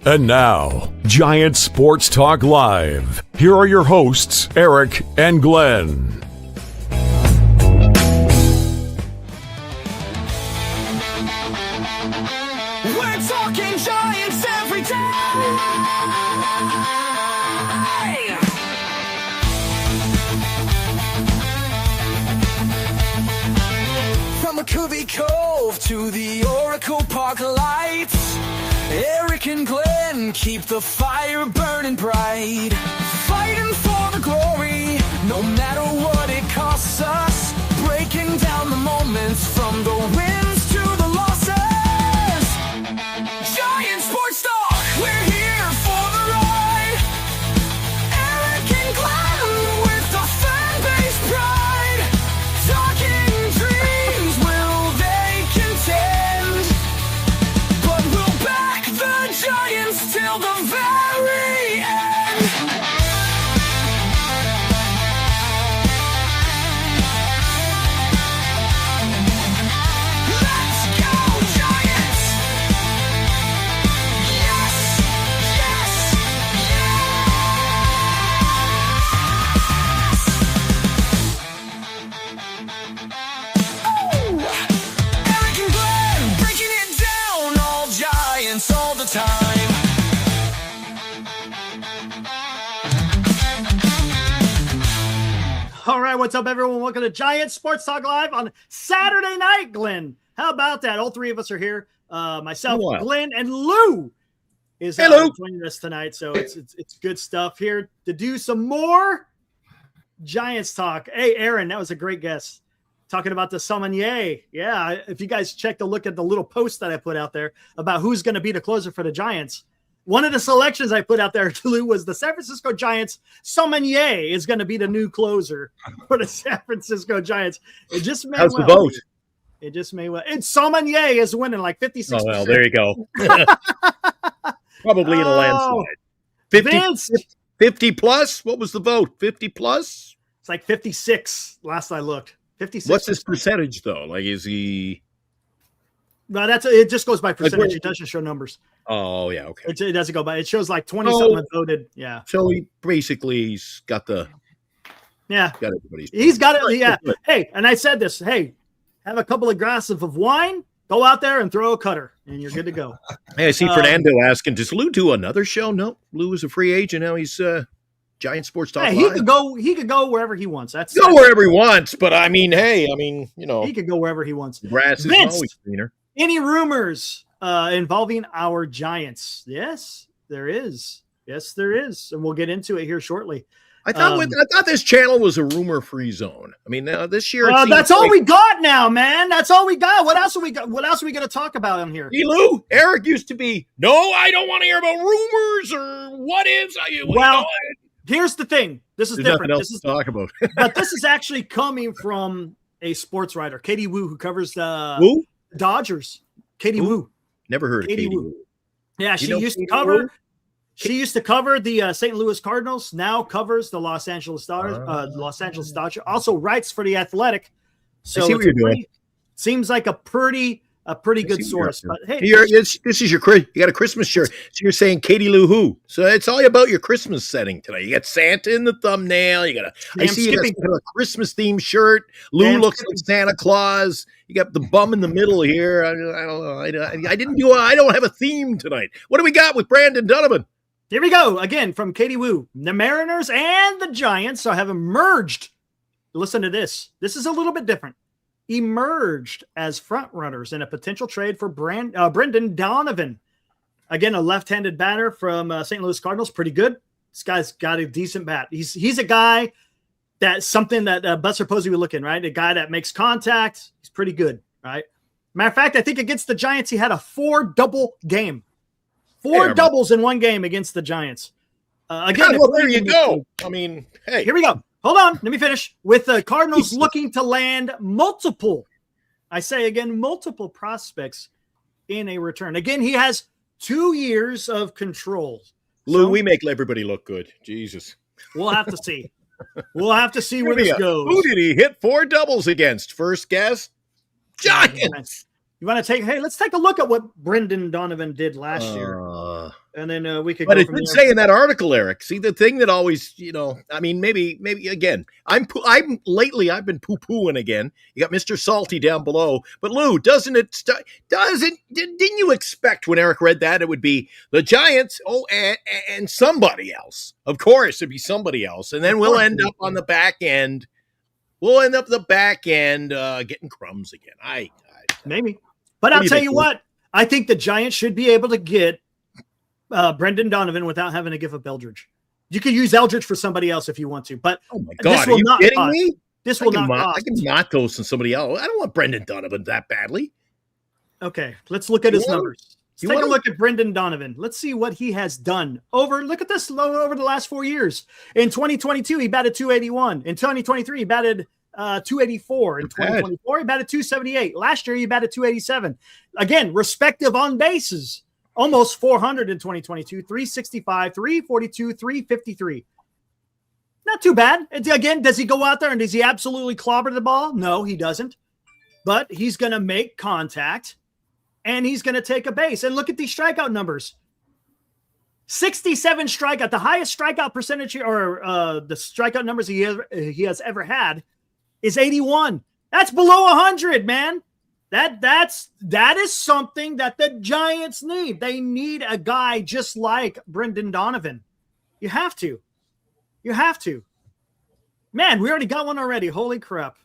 And now, Giant Sports Talk Live. Here are your hosts, Eric and Glenn. We're talking Giants every day. From McCovey Cove to the Oracle Park lights, Eric and Glenn keep the fire burning bright, fighting for the glory, no matter what it costs us, breaking down the moments from the wins to the losses. Giant Sports Talk, we're here for the ride. Eric and Glenn with the fan base pride, talking dreams, will they contend? But we'll back the Giants till the very end. Let's go, Giants! Yes! Yes! Yes! Oh! Eric and Glenn breaking it down, all Giants all the time. All right, what's up, everyone? Welcome to Giant Sports Talk Live on Saturday night, Glenn. How about that? All three of us are here. Myself, Wow. Glenn, and Lou is Hello. joining us tonight. So it's good stuff here to do some more Giants talk. Hey, Aaron, that was a great guess. Talking about the sommelier. Yeah, if you guys check to look at the little post that I put out there about who's going to be the closer for the Giants, one of the selections I put out there, Lou, was the San Francisco Giants. Sommelier is going to be the new closer for the San Francisco Giants. It just may How's well. the vote? It just may well. It's Sommelier is winning like 56%. Oh, well, there you go. Probably in a landslide. 50, Vince, 50 plus? What was the vote? 50 plus? it's like 56 last I looked. 56. What's his percentage, though? Like, is he... No, it just goes by percentage. where- It doesn't show numbers. Oh, yeah, okay. It doesn't go by. It shows like 20-something voted. Yeah. So he basically he's got everybody's... He's got it. Yeah. Hey, and I said this. Hey, have a couple of glasses of wine. Go out there and throw a cutter, and you're good to go. Hey, I see Fernando asking, does Lou do another show? No, Lou is a free agent. Now he's Giant Sports Talk Hey, Live. he could go wherever he wants. Go wherever he wants, but I mean, you know, he could go wherever he wants. the grass is Vince! always greener. Any rumors involving our Giants? Yes, there is. Yes, there is, and we'll get into it here shortly. I thought this channel was a rumor-free zone. I mean, this year it seems That's all like- we got now, man. That's all we got. What else are we got? What else are we going to talk about on here? Hey, Lou, Eric used to be, no, I don't want to hear about rumors or what ifs. Well, here's the thing. This is There's different. nothing else to talk about. But this is actually coming from a sports writer, Katie Wu, who covers the Who? Dodgers. Katie Who? Wu. Never heard of Katie Katie Wu. Wu. Yeah, she know used to Katie cover. Wu? She used to cover the St. Louis Cardinals. Now covers the Los Angeles Dodgers. Also writes for the Athletic. So I see what it's you're doing. Seems like a pretty good source. But hey, This is your you got a Christmas shirt. So you're saying Katie Lou who? So it's all about your Christmas setting today. You got Santa in the thumbnail. You got I see you got a Christmas themed shirt. Lou looks like Santa Claus. You got the bum in the middle here. I don't know. I don't have a theme tonight. What do we got with Brandon Donovan? Here we go again from Katie Wu. The Mariners and the Giants have emerged. Listen to this. This is a little bit different. Emerged as front runners in a potential trade for Brendan Donovan. Again, a left-handed batter from St. Louis Cardinals. Pretty good. This guy's got a decent bat. He's a guy that's something that Buster Posey would look in, right? A guy that makes contact. He's pretty good, right? Matter of fact, I think against the Giants, he had a 4-double game. 4 doubles in one game against the Giants. Again, well, there you go. I mean, hey. Here we go. Hold on. Let me finish. With the Cardinals looking to land multiple prospects in a return. Again, he has 2 years of control. Lou, we make everybody look good. Jesus. We'll have to see. We'll have to see where this goes. Who did he hit 4 doubles against? First guess? Giants. You want to let's take a look at what Brendan Donovan did last year. And then we could But go it from did there. say in that article, Eric, see the thing that always, I mean, maybe again, I've been poo-pooing again. You got Mr. Salty down below, but Lou, didn't you expect when Eric read that it would be the Giants, and somebody else? Of course, it'd be somebody else. And then we'll end up on the back end. We'll end up getting crumbs again. Maybe. But I'll tell you what, I think the Giants should be able to get Brendan Donovan without having to give up Eldridge. You could use Eldridge for somebody else if you want to, but oh my God, are you kidding me? This will not cost. I can Matos and somebody else. I don't want Brendan Donovan that badly. Okay, let's look at his numbers. Let's take a look at Brendan Donovan. Let's see what he has done look at this over the last 4 years. In 2022, he batted 281. In 2023, he batted 284. In 2024, he batted 278. Last year, he batted 287. Again, respective on bases. Almost 400 in 2022, 365, 342, 353. Not too bad. Again, does he go out there and does he absolutely clobber the ball? No, he doesn't. But he's going to make contact and he's going to take a base. And look at these strikeout numbers. 67 strikeout, the highest strikeout percentage or the strikeout numbers he has ever had is 81. That's below 100, man. That is something that the Giants need. They need a guy just like Brendan Donovan. You have to. Man, we already got one already. Holy crap.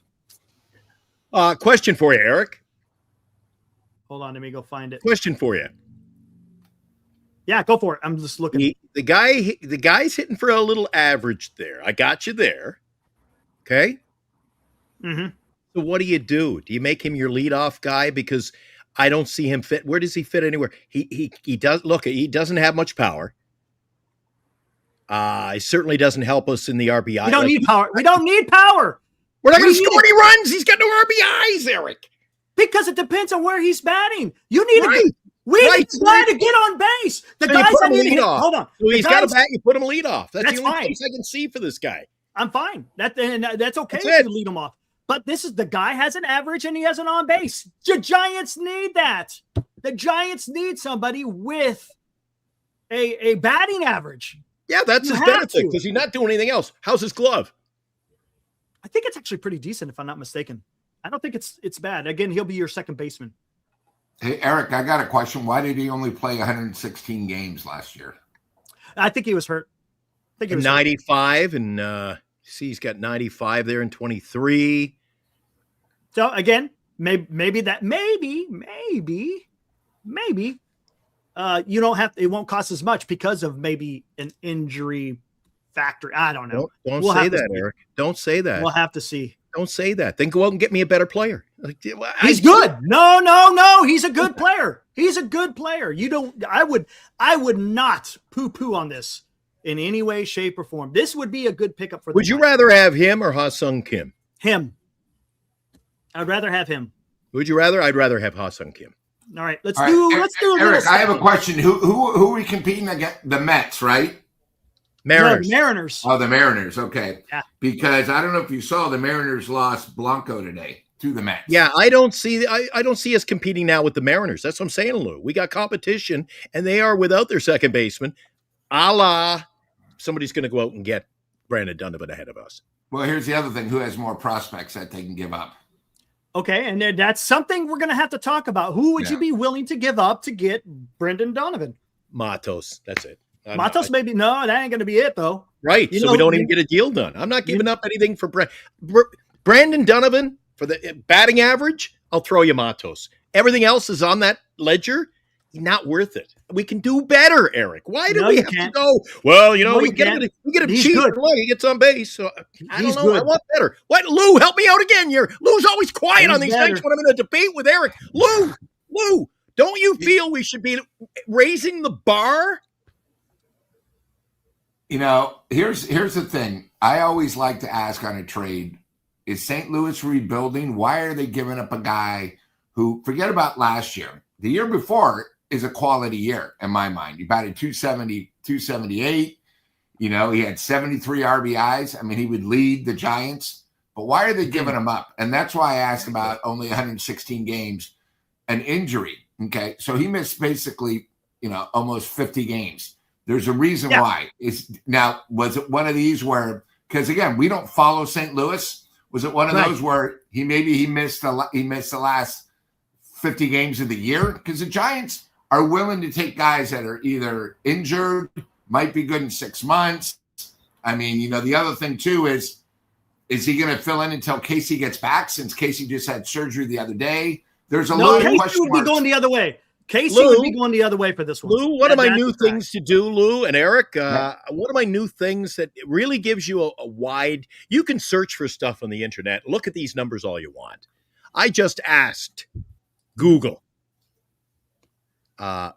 Question for you, Eric. Hold on, let me go find it. Question for you. Yeah, go for it. I'm just looking. The guy's hitting for a little average there. I got you there. Okay. Mm-hmm. So what do? Do you make him your leadoff guy? Because I don't see him fit. Where does he fit anywhere? He doesn't have much power. He certainly doesn't help us in the RBI. We don't need power. We don't need power. We're not going to score any runs. He's got no RBIs, Eric. Because it depends on where he's batting. You need need a guy to get on base. The so guys that need off. Hold on. So he's got a bat. You put him lead off. That's the only fine. place I can see for this guy. I'm fine. That's okay if you lead him off. But the guy has an average and he has an on base. The Giants need that. The Giants need somebody with a batting average. Yeah, that's his benefit because he's not doing anything else. How's his glove? I think it's actually pretty decent if I'm not mistaken. I don't think it's bad. Again, he'll be your second baseman. Hey, Eric, I got a question. Why did he only play 116 games last year? I think he was hurt. I think he was 95 hurt. And see, he's got 95 there in 23. So again, maybe you don't have it won't cost as much because of maybe an injury factor. I don't know. Don't say that, Eric. Don't say that. We'll have to see. Don't say that. Then go out and get me a better player. He's good. No. He's a good player. He's a good player. I would not poo-poo on this in any way, shape, or form. This would be a good pickup for the Would you rather have him or Ha-Sung Kim? Him. I'd rather have him. Would you rather? I'd rather have Ha-Sung Kim. All right, let's do Eric, I have a question. Who are we competing against? The Mets, right? Mariners. No, Mariners. Oh, the Mariners. Okay. Yeah. Because I don't know if you saw the Mariners lost Blanco today to the Mets. Yeah, I don't see us competing now with the Mariners. That's what I'm saying, Lou. We got competition, and they are without their second baseman. Somebody's going to go out and get Brandon Donovan ahead of us. Well, here's the other thing. Who has more prospects that they can give up? Okay, and that's something we're going to have to talk about. Who would you be willing to give up to get Brendan Donovan? Matos. That's it. Matos maybe. No, that ain't going to be it, though. Right, so we don't even get a deal done. I'm not giving up anything for Brandon Donovan. For the batting average, I'll throw you Matos. Everything else is on that ledger. Not worth it. We can do better, Eric. Why do we have to go? Well, we get him cheap. He gets on base. So I don't know. Good. I want better. What, Lou? Help me out again. Lou's always quiet on these things when I'm in a debate with Eric. Lou, don't you feel we should be raising the bar? Here's the thing. I always like to ask on a trade: is St. Louis rebuilding? Why are they giving up a guy who? Forget about last year. The year before is a quality year in my mind. He batted 270, 278. He had 73 RBIs. I mean, he would lead the Giants. But why are they giving him up? And that's why I asked about only 116 games. an injury. Okay, so he missed basically, almost 50 games. There's a reason why. Was it one of these where, because again, we don't follow St. Louis. Was it one of those where he missed the last 50 games of the year? Because the Giants are willing to take guys that are either injured, might be good in 6 months. I mean, the other thing too is he going to fill in until Casey gets back, since Casey just had surgery the other day? There's a load of question marks. Casey would be going the other way. Casey would be going the other way for this one. Lou, one of my new things to do, Lou and Eric, one of my new things that really gives you a wide, you can search for stuff on the internet. Look at these numbers all you want. I just asked Google on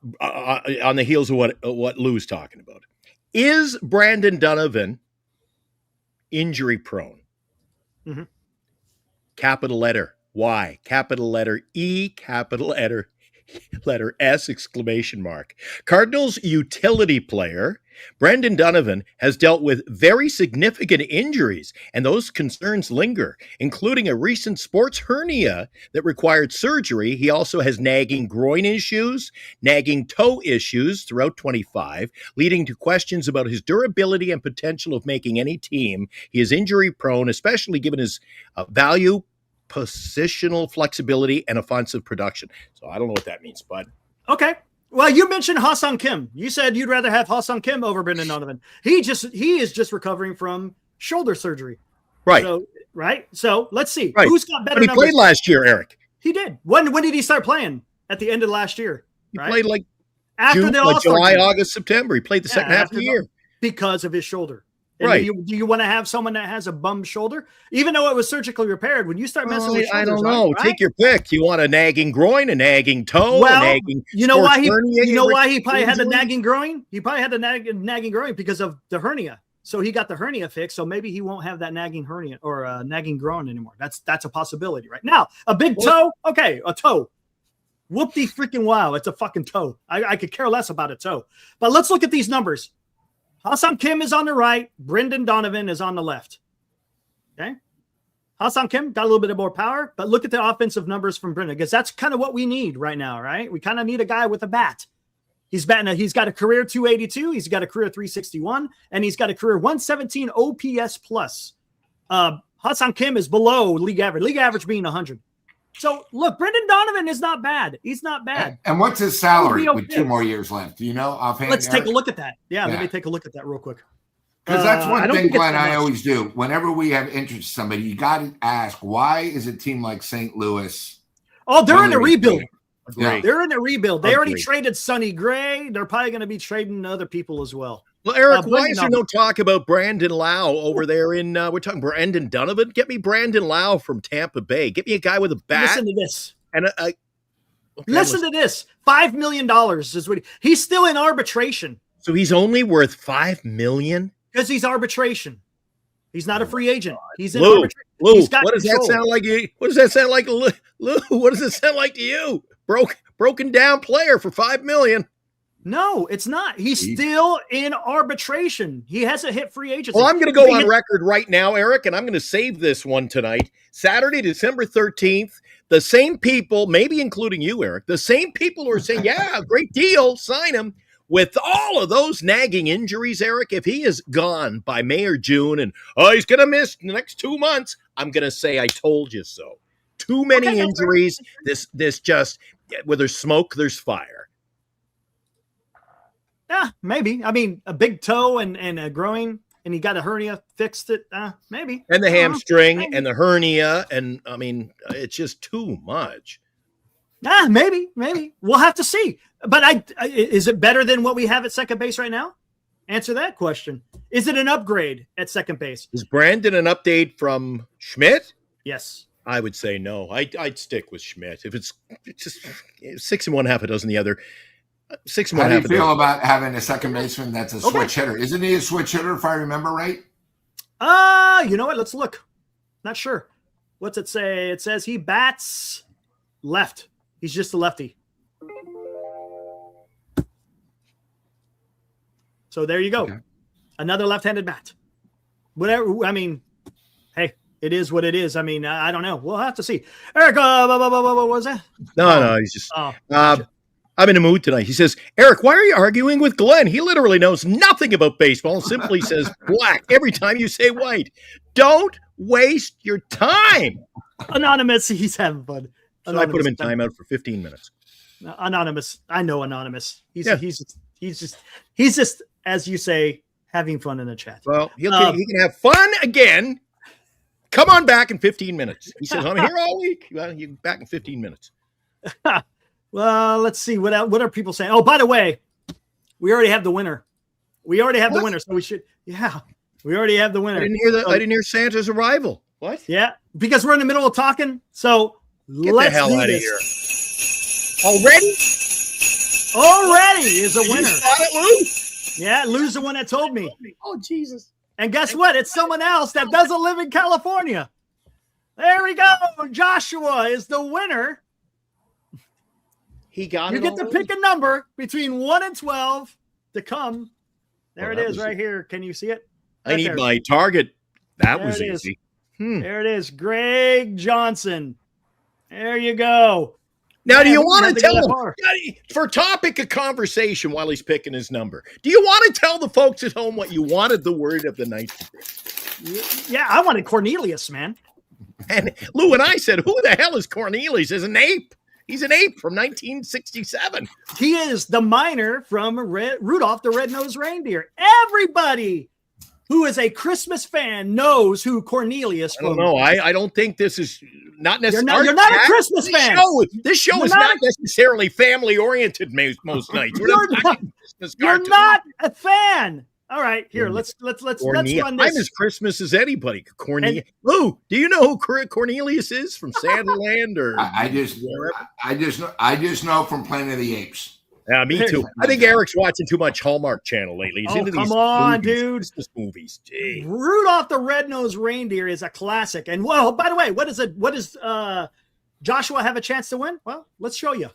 the heels of what Lou's talking about. Is Brandon Donovan injury prone? Mm-hmm. Capital letter Y, capital letter E, capital letter S, exclamation mark. Cardinals utility player Brandon Donovan has dealt with very significant injuries, and those concerns linger, including a recent sports hernia that required surgery. He also has nagging groin issues, nagging toe issues throughout 25, leading to questions about his durability and potential of making any team. He is injury prone, especially given his value, positional flexibility, and offensive production. So I don't know what that means, but okay. Well, you mentioned Ha-Seong Kim. You said you'd rather have Ha-Seong Kim over Brendan Donovan. He is just recovering from shoulder surgery. Right. So let's see. Right. Who's got better But he numbers? played last year, Eric. He did. When did he start playing? At the end of last year. He played like after June, the All-Star July, game. August, September. He played the second half of the year. Because of his shoulder. And Right. Do you want to have someone that has a bum shoulder? Even though it was surgically repaired, when you start messing with shoulders, I don't know. right? Take your pick. You want a nagging groin, a nagging toe, Well, a nagging you know why he hernia, probably had the nagging groin? He probably had the nagging groin because of the hernia. So he got the hernia fixed. So maybe he won't have that nagging hernia or nagging groin anymore. That's a possibility right now. A big toe. Okay. A toe. Whoop-de freaking wow. It's a fucking toe. I could care less about a toe, but let's look at these numbers. Ha-Seong Kim is on the right. Brendan Donovan is on the left. Okay. Ha-Seong Kim got a little bit more power, but look at the offensive numbers from Brendan, because that's kind of what we need right now, right? We kind of need a guy with a bat. He's got a career 282. He's got a career 361, and he's got a career 117 OPS plus. Ha-Seong Kim is below league average. League average being 100. So look, Brendan Donovan is not bad. He's not bad. And what's his salary with 2 more years left? Do you know offhand? Let's take a look at that. Yeah, let me take a look at that real quick. Because that's one thing, Glenn, I much. always do. Whenever we have interest in somebody, you got to ask, why is a team like St. Louis? Oh, they're in a rebuild. Yeah. They're in a rebuild. They already traded Sonny Gray. They're probably going to be trading other people as well. Well, Eric, why is there no talk about Brandon Lau over there in we're talking Brandon Donovan? Get me Brandon Lau from Tampa Bay. Get me a guy with a bat. Listen to this. And listen to this. $5 million is what he's still in arbitration. So he's only worth $5 million? Because he's arbitration. He's not a free agent. He's in Lou, arbitration. Lou, He's got what does control. that sound like? What does that sound like, Lou? What does it sound like to you? Broken down player for $5 million. No, it's not. He's still in arbitration. He hasn't hit free agency. Well, I'm going to go on record right now, Eric, and I'm going to save this one tonight. Saturday, December 13th, the same people, maybe including you, Eric, the same people who are saying, yeah, great deal, sign him. With all of those nagging injuries, Eric, if he is gone by May or June and, he's going to miss the next 2 months, I'm going to say, I told you so. Too many injuries. This just, where there's smoke, there's fire. Yeah, maybe. I mean, a big toe and a groin, and he got a hernia fixed it. Maybe. And the hamstring and the hernia. And I mean, it's just too much. Maybe. We'll have to see. But is it better than what we have at second base right now? Answer that question. Is it an upgrade at second base? Is Brandon an update from Schmidt? Yes. I would say no. I'd stick with Schmidt. If it's just 6 and 1/2 a dozen the other. 6 and 1/2. How do you feel about having a second baseman that's a switch hitter? Isn't he a switch hitter, if I remember right? You know what? Let's look. Not sure. What's it say? It says he bats left. He's just a lefty. So there you go. Okay. Another left-handed bat. Whatever. I mean, hey, It is what it is. I mean, I don't know. We'll have to see. Eric, what was that? No, he's just. Gotcha. I'm in the mood tonight. He says, Eric, why are you arguing with Glenn? He literally knows nothing about baseball and simply says black every time you say white. Don't waste your time. Anonymous, he's having fun. So I put him in timeout for 15 minutes. Anonymous, I know Anonymous. He's just, as you say, having fun in the chat. Well, he can have fun again. Come on back in 15 minutes. He says, I'm here all week. Well, you're back in 15 minutes. Well, let's see. What are people saying? Oh, by the way, we already have the winner. We already have the winner. So we should, we already have the winner. I didn't hear Santa's arrival. What? Yeah, because we're in the middle of talking. So Get let's the hell do out of this. here. Already? Already is a winner. You thought it, Lou? Yeah, Lou's the one that told me. Oh, Jesus. And guess what? It's someone else that doesn't live in California. There we go. Joshua is the winner. He got You it get to already? pick a number between 1 and 12 to come. There it that is was right here. Can you see it? I Right need there. my target. That There was it is. easy. There it is. Greg Johnson. There you go. Now, do Man, you we want had to to go tell that him, far. for topic of conversation while he's picking his number, do you want to tell the folks at home what you wanted the word of the night to be? Yeah, I wanted Cornelius, man. And Lou and I said, who the hell is Cornelius? He's an ape. He's an ape from 1967. He is the miner from Rudolph the Red-Nosed Reindeer. Everybody who is a Christmas fan knows who Cornelius I don't know. I don't think this is not necessarily. You're not a Christmas fan. This show is not necessarily family oriented most nights. You're not a fan. All right, here let's run this. I'm as Christmas as anybody. Cornelius. Lou, do you know who Cornelius is from Sandland or? I just know from Planet of the Apes. Yeah, me too. I think Eric's watching too much Hallmark Channel lately. He's into these Christmas movies. Gee. Rudolph the Red-Nosed Reindeer is a classic. And well, by the way, what does Joshua have a chance to win? Well, let's show you.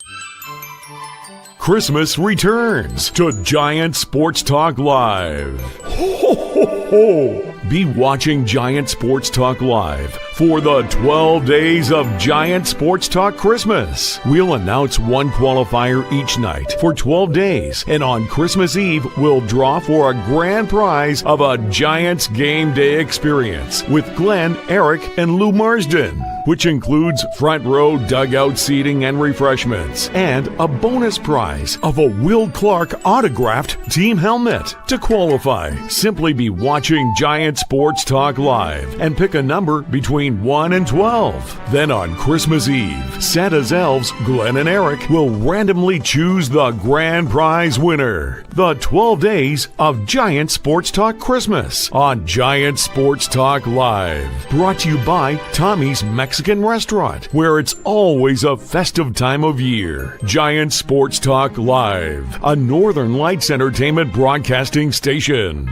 Christmas returns to Giant Sports Talk Live. Ho, ho, ho. Be watching Giant Sports Talk Live for the 12 days of Giant Sports Talk Christmas. We'll announce one qualifier each night for 12 days, and on Christmas Eve, we'll draw for a grand prize of a Giants game day experience with Glenn, Eric, and Lou Marsden, which includes front row dugout seating and refreshments, and a bonus prize of a Will Clark autographed team helmet. To qualify, simply be watching Giant Sports Talk Live and pick a number between 1 and 12. Then on Christmas Eve, Santa's elves, Glenn and Eric, will randomly choose the grand prize winner. The 12 days of Giant Sports Talk Christmas on Giant Sports Talk Live. Brought to you by Tommy's Mexican Restaurant, where it's always a festive time of year. Giant Sports Talk Live, a Northern Lights Entertainment broadcasting station.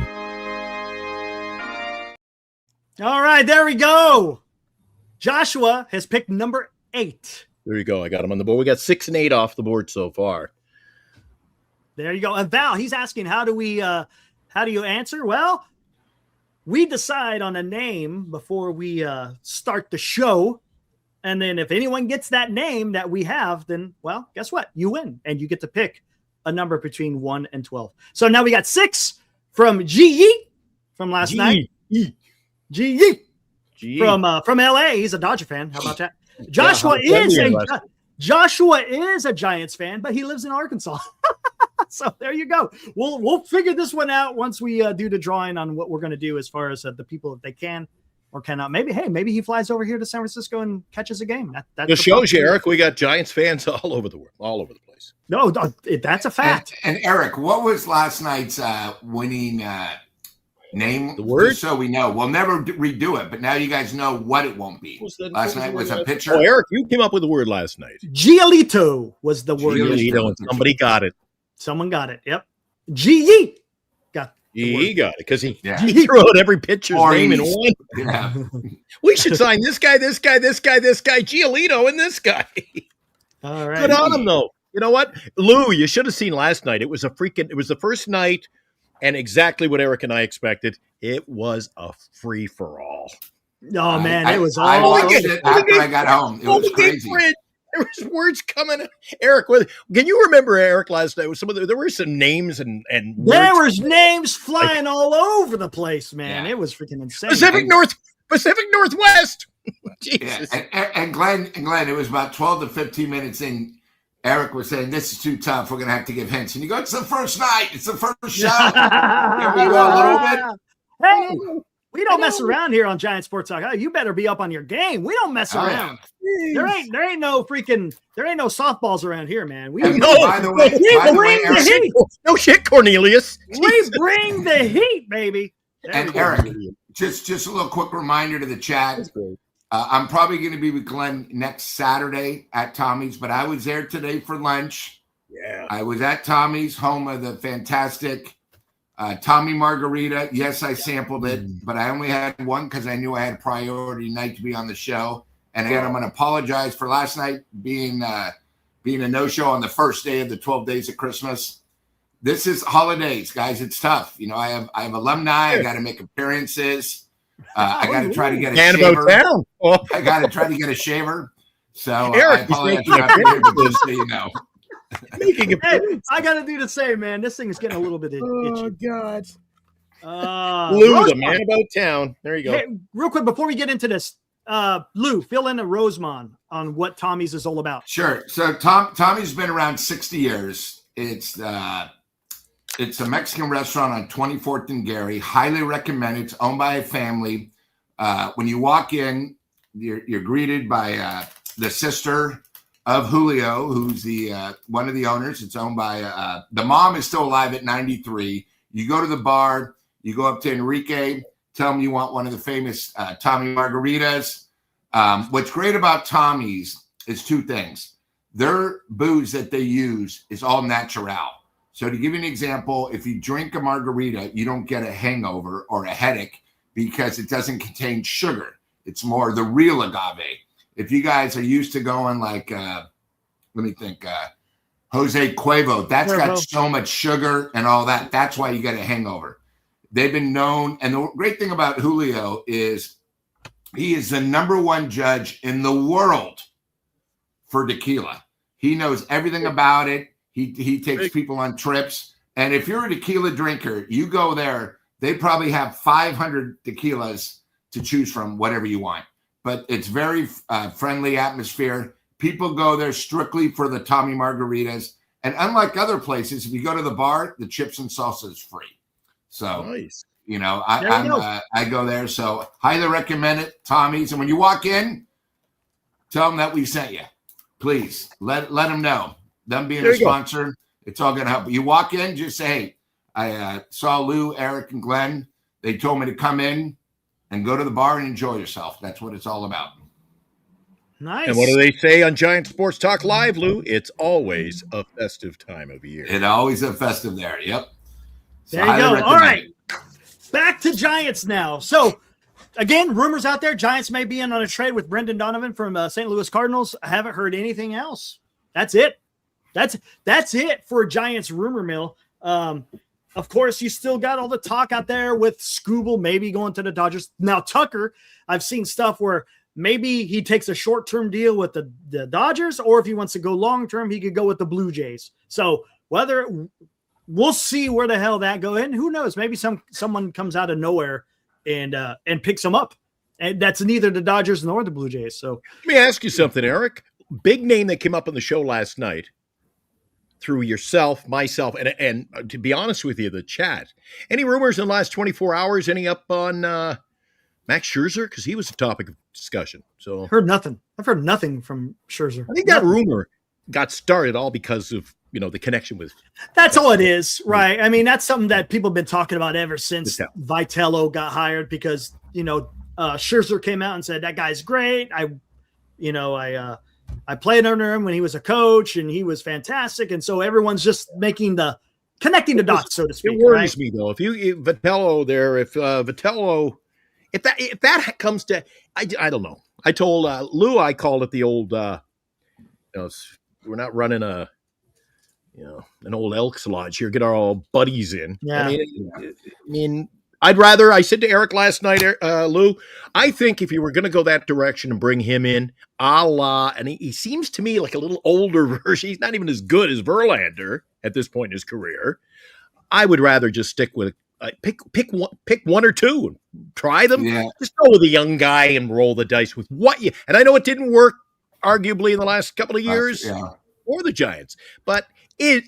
All right, there we go. Joshua has picked number 8. There you go. I got him on the board. We got 6 and 8 off the board so far. There you go. And Val, he's asking, how do you answer? Well, we decide on a name before we start the show. And then if anyone gets that name that we have, then, well, guess what? You win. And you get to pick a number between 1 and 12. So now we got 6 from G.E. from last night. G.E. from LA. He's a Dodger fan. How about that? Joshua is a Giants fan, but he lives in Arkansas. So there you go. We'll figure this one out once we do the drawing on what we're going to do as far as the people, if they can or cannot. Maybe he flies over here to San Francisco and catches a game. That just shows you, Eric, we got Giants fans all over the world, all over the place. No, that's a fact. And Eric, what was last night's winning name? The word? Just so we know. We'll never redo it, but now you guys know what it won't be. Last night was a pitcher. Oh, Eric, you came up with the word last night. Giolito was the word. Giolito, and somebody got it. Someone got it. Yep. G.E. got He got it because he threw out every pitcher's name in one. Yeah. We should sign this guy, Giolito, and this guy. All right. Good on him, though. You know what, Lou? You should have seen last night. It was the first night, and exactly what Eric and I expected. It was a free for all. Oh man, it was I all. watched it after I got home. It was crazy. There was words coming. Eric, can you remember, Eric, last night? There were some names and There words. was names flying all over the place, man. Yeah. It was freaking insane. Pacific Northwest. Jesus. Yeah. And Glenn, it was about 12 to 15 minutes in. Eric was saying, this is too tough. We're going to have to give hints. And you go, it's the first night. It's the first show. Here we go a little bit. Hey, we don't mess around here on Giant Sports Talk. You better be up on your game. We don't mess Oh, around. yeah. There ain't no softballs around here, man. We And No, by the way, bring the Eric, heat. No shit, Cornelius. We bring the heat, baby. There and we go. Eric, just a little quick reminder to the chat. I'm probably going to be with Glenn next Saturday at Tommy's, but I was there today for lunch. Yeah. I was at Tommy's, home of the fantastic Tommy Margarita. Yes, I sampled it, but I only had one because I knew I had a priority night to be on the show. And again, I'm going to apologize for last night being a no-show on the first day of the 12 days of Christmas. This is holidays, guys. It's tough. You know, I have alumni. I got to make appearances. I got to try to get a shaver. I got to try to get a shaver. So Eric, I apologize for not being here, but just so you know. Hey, I got to do the same, man. This thing is getting a little bit itchy. Oh, God. Lou, Lou, the man about town. There you go. Hey, real quick, before we get into this, Lou, fill in a Rosemont on what Tommy's is all about. Sure. So Tommy's been around 60 years. It's a Mexican restaurant on 24th and Gary. Highly recommend it. It's owned by a family. When you walk in, you're greeted by the sister of Julio, who's the one of the owners. It's owned by the mom is still alive at 93. You go to the bar, you go up to Enrique, tell him you want one of the famous Tommy margaritas. What's great about Tommy's is two things. Their booze that they use is all natural. So to give you an example, if you drink a margarita, you don't get a hangover or a headache because it doesn't contain sugar. It's more the real agave. If you guys are used to going like, let me think, Jose Cuervo, that's got so much sugar and all that. That's why you get a hangover. They've been known. And the great thing about Julio is he is the #1 judge in the world for tequila. He knows everything about it. He takes people on trips. And if you're a tequila drinker, you go there, they probably have 500 tequilas to choose from, whatever you want. But it's very friendly atmosphere. People go there strictly for the Tommy margaritas. And unlike other places, if you go to the bar, the chips and salsa is free. So, Nice. you know, I go there. So highly recommend it, Tommy's. And when you walk in, tell them that we sent you. Please let them know. Them being a sponsor, it's all going to help. You walk in, just say, hey, I saw Lou, Eric, and Glenn. They told me to come in and go to the bar and enjoy yourself. That's what it's all about. Nice. And what do they say on Giant Sports Talk Live, Lou? It's always a festive time of year. It always a festive there. Yep. So there you go. recommend All right. it. Back to Giants now. So, again, rumors out there. Giants may be in on a trade with Brendan Donovan from St. Louis Cardinals. I haven't heard anything else. That's it. That's it for Giants rumor mill. Of course, you still got all the talk out there with Scooble maybe going to the Dodgers. Now, Tucker, I've seen stuff where maybe he takes a short-term deal with the Dodgers, or if he wants to go long-term, he could go with the Blue Jays. So we'll see where the hell that goes. And who knows? Maybe someone comes out of nowhere and picks him up. And that's neither the Dodgers nor the Blue Jays. So let me ask you something, Eric. Big name that came up on the show last night through yourself, myself, and to be honest with you, the chat. Any rumors in the last 24 hours? Any up on Max Scherzer? Because he was a topic of discussion. So I've heard nothing from Scherzer. I think that rumor got started all because of the connection with. That's all it is, right? I mean, that's something that people have been talking about ever since Vitello got hired, because Scherzer came out and said that guy's great. I played under him when he was a coach, and he was fantastic. And so everyone's just connecting the dots, so to speak. It worries me though. If Vitello, if that comes to, I don't know. I told Lou, I called it the old, we're not running an old Elks Lodge here. Get our old buddies in. Yeah. I mean, I said to Eric last night, Lou, I think if you were going to go that direction and bring him in, and he seems to me like a little older version. He's not even as good as Verlander at this point in his career. I would rather just stick with pick one or two and try them. Yeah. Just go with a young guy and roll the dice with what you. And I know it didn't work, arguably, in the last couple of years for the Giants, but.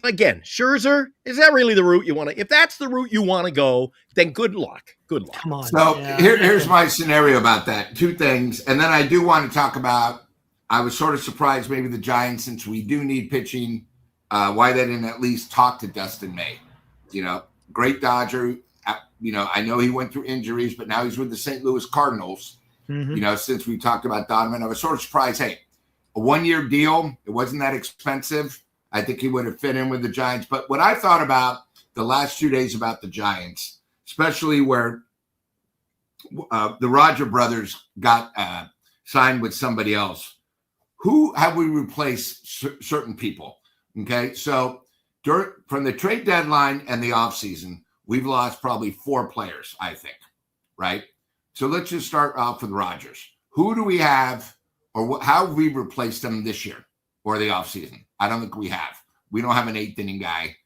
Again, Scherzer, is that really the route you want to? If that's the route you want to go, then good luck. Good luck. Come on. So here's my scenario about that. Two things. And then I do want to talk about, I was sort of surprised maybe the Giants, since we do need pitching, why they didn't at least talk to Dustin May. Great Dodger. I know he went through injuries, but now he's with the St. Louis Cardinals. Mm-hmm. Since we talked about Donovan, I was sort of surprised. Hey, a 1-year deal. It wasn't that expensive. I think he would have fit in with the Giants. But what I thought about the last 2 days about the Giants, especially where the Roger brothers got signed with somebody else, who have we replaced certain people? Okay, so from the trade deadline and the offseason, we've lost probably 4 players, I think, right? So let's just start off with Rogers. Who do we have, or how have we replaced them this year or the offseason? I don't think we have. We don't have an 8th inning guy,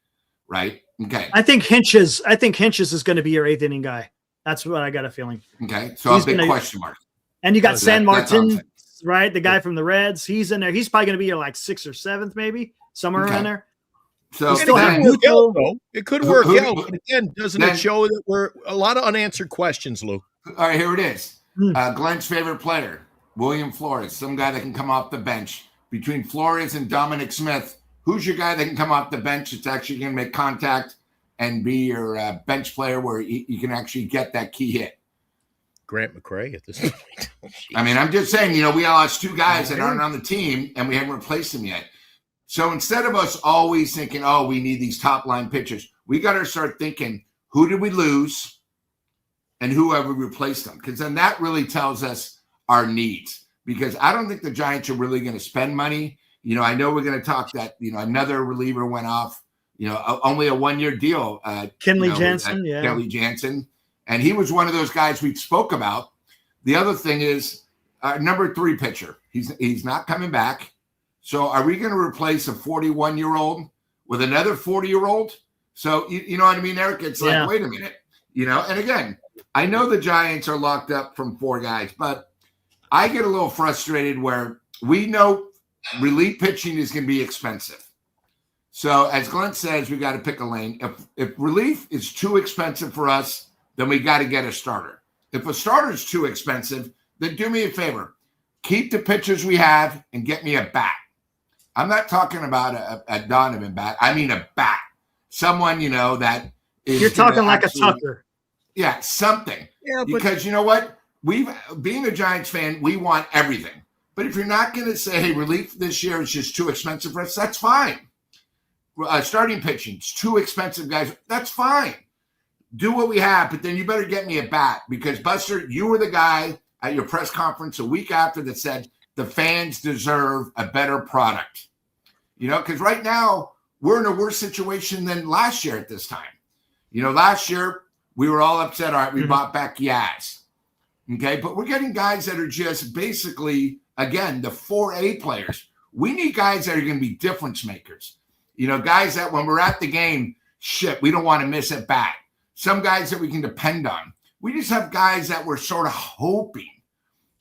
right? Okay. I think Hinches is going to be your 8th inning guy. That's what I got a feeling. Okay. So a big question mark. And you got San Martin, right? The guy from the Reds. He's in there. He's probably going to be your 6th or 7th, maybe somewhere around there. So it could work out. But again, doesn't it show that we're a lot of unanswered questions, Lou? All right, here it is. Glenn's favorite player, William Flores, some guy that can come off the bench. Between Flores and Dominic Smith, who's your guy that can come off the bench that's actually going to make contact and be your bench player where you can actually get that key hit? Grant McCray at this point. I mean, I'm just saying, we lost 2 guys that aren't on the team, and we haven't replaced them yet. So instead of us always thinking, oh, we need these top-line pitchers, we got to start thinking, who did we lose and who have we replaced them? Because then that really tells us our needs. Because I don't think the Giants are really going to spend money. I know we're going to talk that, another reliever went off, only a 1-year deal. Kenley Jansen, Kenley Jansen. And he was one of those guys we spoke about. The other thing is number 3 pitcher. He's not coming back. So are we going to replace a 41-year-old with another 40-year-old? So, you know what I mean, Eric? It's like, wait a minute. And again, I know the Giants are locked up from 4 guys, but I get a little frustrated where we know relief pitching is going to be expensive. So as Glenn says, we got to pick a lane. If relief is too expensive for us, then we got to get a starter. If a starter is too expensive, then do me a favor. Keep the pitchers we have and get me a bat. I'm not talking about a Donovan bat. I mean a bat. Someone, that is. You're talking like a Tucker. Yeah, something. Yeah, because you know what? Being a Giants fan, we want everything. But if you're not going to say, hey, relief this year is just too expensive for us, that's fine. Starting pitching, it's too expensive, guys. That's fine. Do what we have, but then you better get me a bat. Because, Buster, you were the guy at your press conference a week after that said the fans deserve a better product. Because right now, we're in a worse situation than last year at this time. Last year, we were all upset. All right, we bought back Yaz. Okay, but we're getting guys that are just basically, again, the 4A players. We need guys that are going to be difference makers. Guys that when we're at the game, we don't want to miss at bat. Some guys that we can depend on. We just have guys that we're sort of hoping.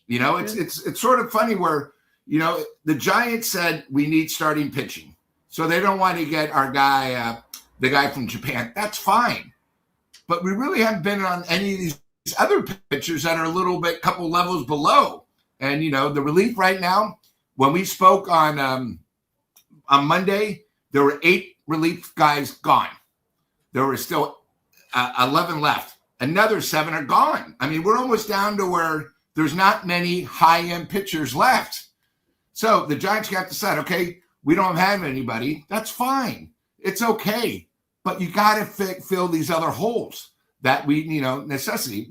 It's sort of funny where, the Giants said we need starting pitching. So they don't want to get our guy, the guy from Japan. That's fine. But we really haven't been on any of these other pitchers that are a little bit, couple levels below. And, the relief right now, when we spoke on Monday, there were 8 relief guys gone. There were still 11 left. Another 7 are gone. I mean, we're almost down to where there's not many high-end pitchers left. So the Giants got to decide, okay, we don't have anybody. That's fine. It's okay. But you got to fill these other holes that we, necessity.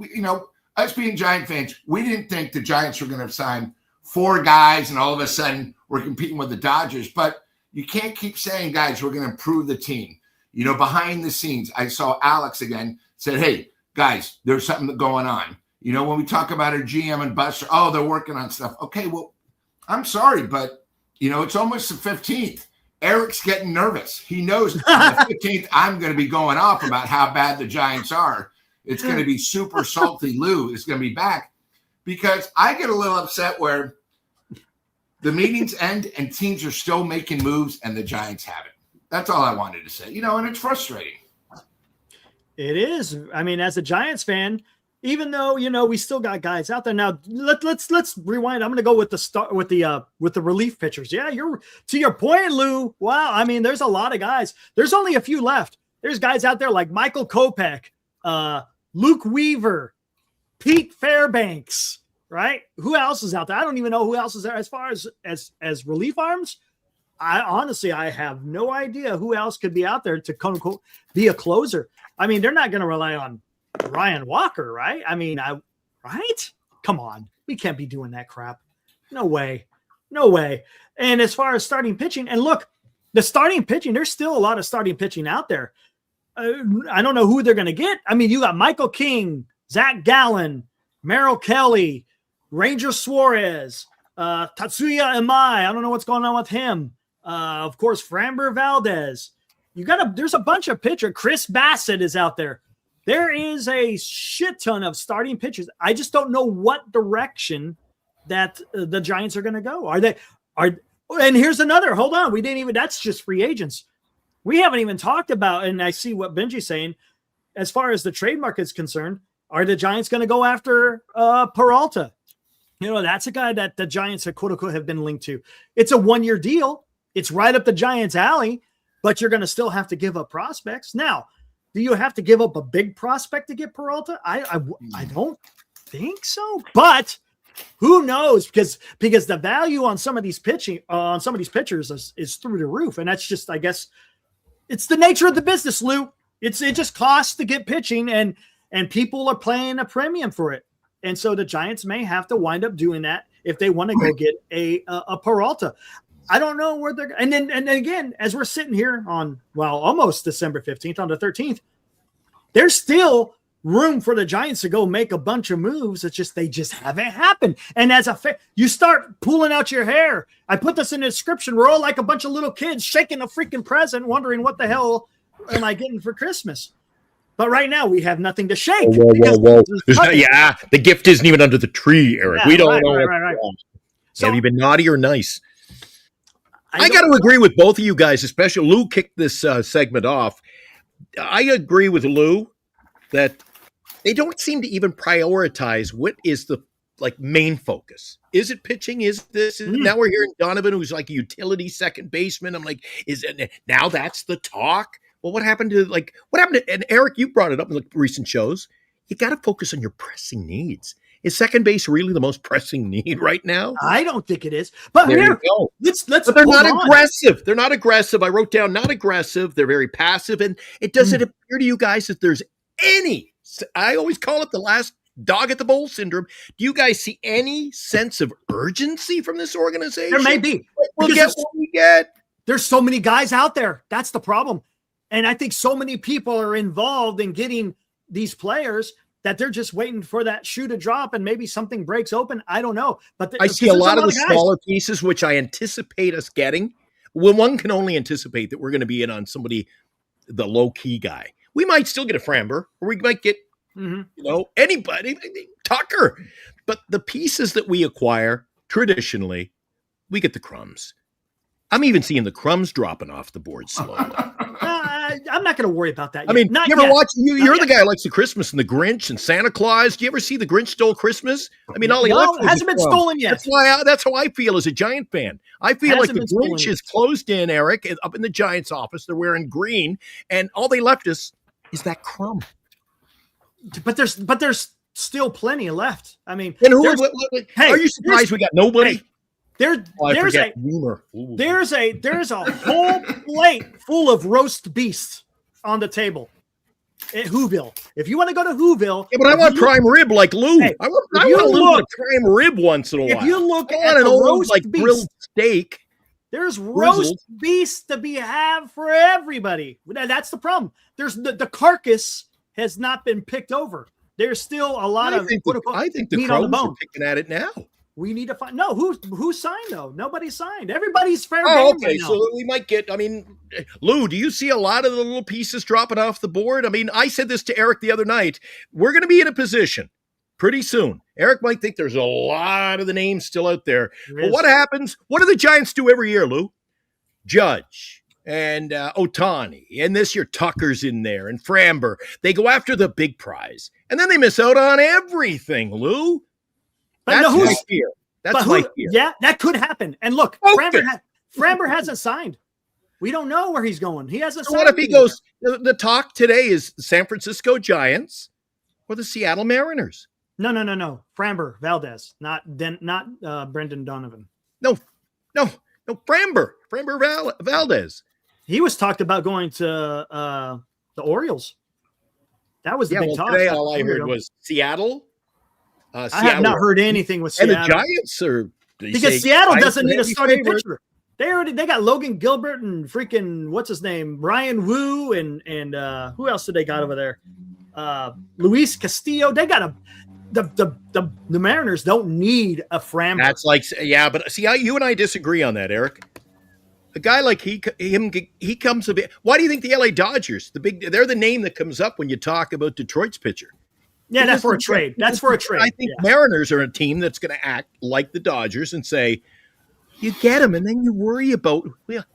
Us being Giant fans, we didn't think the Giants were going to sign 4 guys and all of a sudden we're competing with the Dodgers. But you can't keep saying, guys, we're going to improve the team. Behind the scenes, I saw Alex again said, hey, guys, there's something going on. You know, when we talk about our GM and Buster, oh, they're working on stuff. Okay, well, I'm sorry, but, you know, it's almost the 15th. Eric's getting nervous. He knows on the 15th, I'm going to be going off about how bad the Giants are. It's going to be super salty. Lou is going to be back because I get a little upset where the meetings end and teams are still making moves and the Giants haven't. That's all I wanted to say, you know, and it's frustrating. It is. I mean, as a Giants fan, even though, you know, we still got guys out there now, let's rewind. I'm going to go with the relief pitchers. Yeah, to your point, Lou. Wow. I mean, there's a lot of guys. There's only a few left. There's guys out there like Michael Kopech, Luke Weaver, Pete Fairbanks, right? Who else is out there? I don't even know who else is there as far as relief arms. I have no idea who else could be out there to quote unquote be a closer. I mean, they're not going to rely on Ryan Walker, right? I mean, right? Come on. We can't be doing that crap. No way. No way. And as far as starting pitching, and look, the starting pitching, there's still a lot of starting pitching out there. I don't know who they're going to get. I mean, you got Michael King, Zach Gallen, Merrill Kelly, Ranger Suarez, Tatsuya Imai. I don't know what's going on with him. Of course, Framber Valdez. There's a bunch of pitchers. Chris Bassett is out there. There is a shit ton of starting pitchers. I just don't know what direction that the Giants are going to go. And here's another, hold on. That's just free agents. We haven't even talked about, and I see what Benji's saying, as far as the trade market is concerned, are the Giants going to go after Peralta? You know, that's a guy that the Giants quote unquote have been linked to. It's a 1-year deal. It's right up the Giants' alley, but you're going to still have to give up prospects. Now, do you have to give up a big prospect to get Peralta? I don't think so, but who knows? Because the value on some of these pitchers is through the roof, and that's just, I guess, it's the nature of the business, Lou. It just costs to get pitching, and people are paying a premium for it, and so the Giants may have to wind up doing that if they want to go get a Peralta. I don't know where they're, and then again, as we're sitting here on, well, almost December 15th, on the 13th, there's still room for the Giants to go make a bunch of moves. It's just, they just haven't happened. And as you start pulling out your hair. I put this in the description. We're all like a bunch of little kids shaking a freaking present, wondering what the hell am I getting for Christmas? But right now we have nothing to shake. Whoa. Yeah. The gift isn't even under the tree, Eric. Yeah, we don't know. Right. So, have you been naughty or nice? I got to agree with both of you guys, especially Lou kicked this segment off. I agree with Lou that they don't seem to even prioritize what is the main focus. Is it pitching? Is this? Now we're hearing Donovan, who's like a utility second baseman. I'm like, is it now? That's the talk. Well, what happened to and Eric, you brought it up in the recent shows. You got to focus on your pressing needs. Is second base really the most pressing need right now? I don't think it is. But there here, you go. let's. But they're not aggressive. They're not aggressive. I wrote down not aggressive. They're very passive, and it doesn't appear to you guys that there's any. I always call it the last dog at the bowl syndrome. Do you guys see any sense of urgency from this organization? There may be. We'll get what we get. There's so many guys out there. That's the problem, and I think so many people are involved in getting these players that they're just waiting for that shoe to drop and maybe something breaks open. I don't know. But I see a lot of the smaller pieces, which I anticipate us getting. When one can only anticipate that we're going to be in on somebody, the low-key guy. We might still get a Framber, or we might get, anybody, Tucker. But the pieces that we acquire, traditionally, we get the crumbs. I'm even seeing the crumbs dropping off the board slowly. I'm not going to worry about that yet. I mean, not you ever yet. watch? You're the guy who likes the Christmas and the Grinch and Santa Claus. Do you ever see the Grinch Stole Christmas? I mean, all he left was hasn't been stolen yet. That's how I feel as a Giant fan. I feel like the Grinch is closed in, Eric, up in the Giants' office. They're wearing green, and all they left us is that crumb. But there's still plenty left. I mean, and are you surprised we got nobody? Hey, there's a whole plate full of roast beasts on the table at Whoville. If you want to go to Whoville, but I want prime rib like Lou. Hey, I want a little bit of prime rib once in a while. If you look at an old grilled steak, there's roast beasts to be had for everybody. That's the problem. There's the carcass has not been picked over. There's still a lot of I think the meat on the Crows are bone. picking at it now. We need to find who signed though. Nobody signed. Everybody's fair Oh, game okay. right now. So we might get. I mean, Lou, do you see a lot of the little pieces dropping off the board? I mean, I said this to Eric the other night. We're going to be in a position pretty soon. Eric might think there's a lot of the names still out there. But what happens? What do the Giants do every year, Lou? Judge and Otani, and this year Tucker's in there, and Framber. They go after the big prize, and then they miss out on everything, Lou. But That's my fear. That's my fear. Yeah, that could happen. And look, Okay. Framber hasn't signed. We don't know where he's going. He hasn't So signed. what if he goes? The talk today is the San Francisco Giants or the Seattle Mariners. No. Framber Valdez, not Brendan Donovan. No, Framber Valdez. He was talked about going to the Orioles. That was the big talk. Today all I heard was Seattle. I have not heard anything with Seattle. And the Giants are because Seattle doesn't need a starting pitcher. They got Logan Gilbert and freaking what's his name, Ryan Wu, and who else did they got over there? Luis Castillo. They got the Mariners don't need a Framber. That's like, yeah, but see, you and I disagree on that, Eric. A guy like he comes a bit. Why do you think the LA Dodgers, they're the name that comes up when you talk about Detroit's pitcher? Yeah, that's for a trade. That's for a trade. I think Mariners are a team that's going to act like the Dodgers and say, you get them, and then you worry about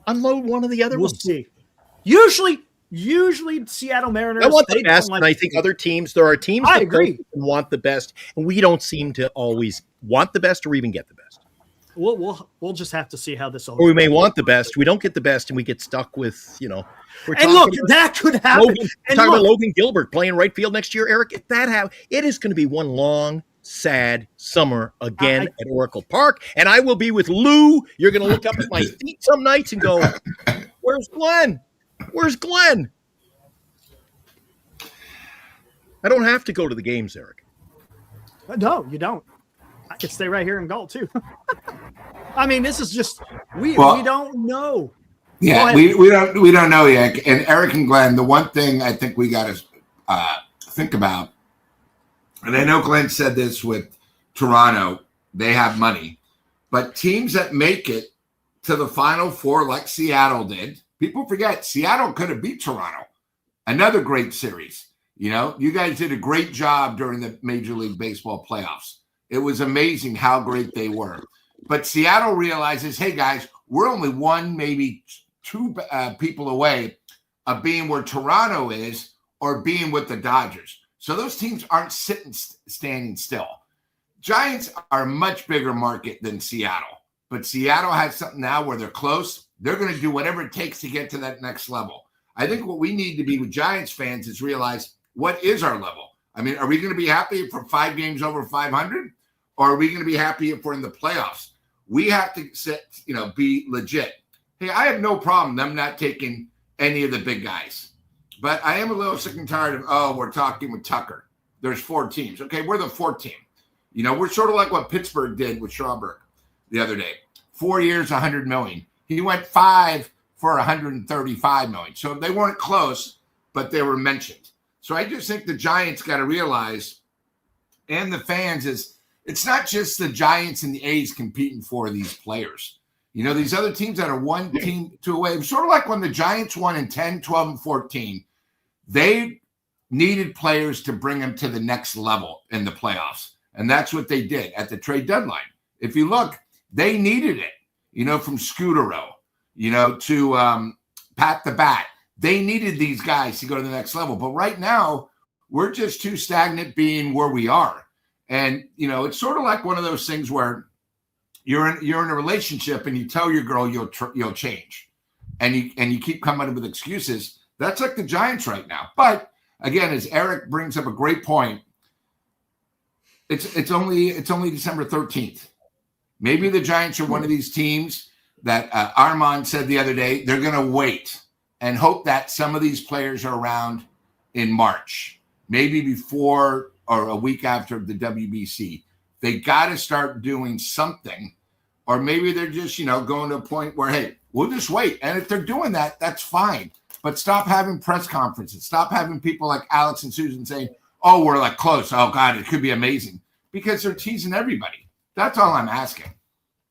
unload one of the other ones. We'll see. Usually Seattle Mariners. I want the best, and I think other teams. There are teams that agree and want the best, and we don't seem to always want the best or even get the best. We'll just have to see how this all. Or we may want the best, we don't get the best, and we get stuck with And look, that could happen. Talking about Logan Gilbert playing right field next year, Eric. If that happens, it is going to be one long, sad summer again at Oracle Park, and I will be with Lou. You're going to look up at my feet some nights and go, "Where's Glenn? Where's Glenn?" I don't have to go to the games, Eric. No, you don't. I could stay right here in Galt too. I mean, this is just we don't know. Yeah, we don't know yet. And Eric and Glenn, the one thing I think we got to think about, and I know Glenn said this with Toronto, they have money, but teams that make it to the Final Four like Seattle did, people forget Seattle could have beat Toronto. Another great series. You guys did a great job during the Major League Baseball playoffs. It was amazing how great they were. But Seattle realizes, hey, guys, we're only one, maybe two people away of being where Toronto is or being with the Dodgers. So those teams aren't standing still. Giants are a much bigger market than Seattle. But Seattle has something now where they're close. They're going to do whatever it takes to get to that next level. I think what we need to be with Giants fans is realize, what is our level? I mean, are we going to be happy if we're 5 games over 500? Or are we going to be happy if we're in the playoffs? We have to be legit. Hey, I have no problem them not taking any of the big guys. But I am a little sick and tired of, we're talking with Tucker. There's 4 teams. Okay, we're the 4th team. We're sort of like what Pittsburgh did with Schauberg the other day. 4 years, $100 million. He went 5 for $135 million. So they weren't close, but they were mentioned. So I just think the Giants got to realize, and the fans, it's not just the Giants and the A's competing for these players. These other teams that are one team to away. Sort of like when the Giants won in 10, 12, and 14, they needed players to bring them to the next level in the playoffs. And that's what they did at the trade deadline. If you look, they needed it, from Scudero, to Pat the Bat. They needed these guys to go to the next level. But right now, we're just too stagnant being where we are. And, it's sort of like one of those things where you're in a relationship and you tell your girl you'll change. And you keep coming up with excuses. That's like the Giants right now. But again, as Eric brings up a great point, it's only December 13th. Maybe the Giants are one of these teams that Armand said the other day, they're going to wait and hope that some of these players are around in March, maybe before or a week after the WBC. They got to start doing something, or maybe they're just, going to a point where, hey, we'll just wait. And if they're doing that, that's fine. but stop having press conferences. Stop having people like Alex and Susan saying, oh, we're like close. Oh, God, it could be amazing. Because they're teasing everybody. That's all I'm asking.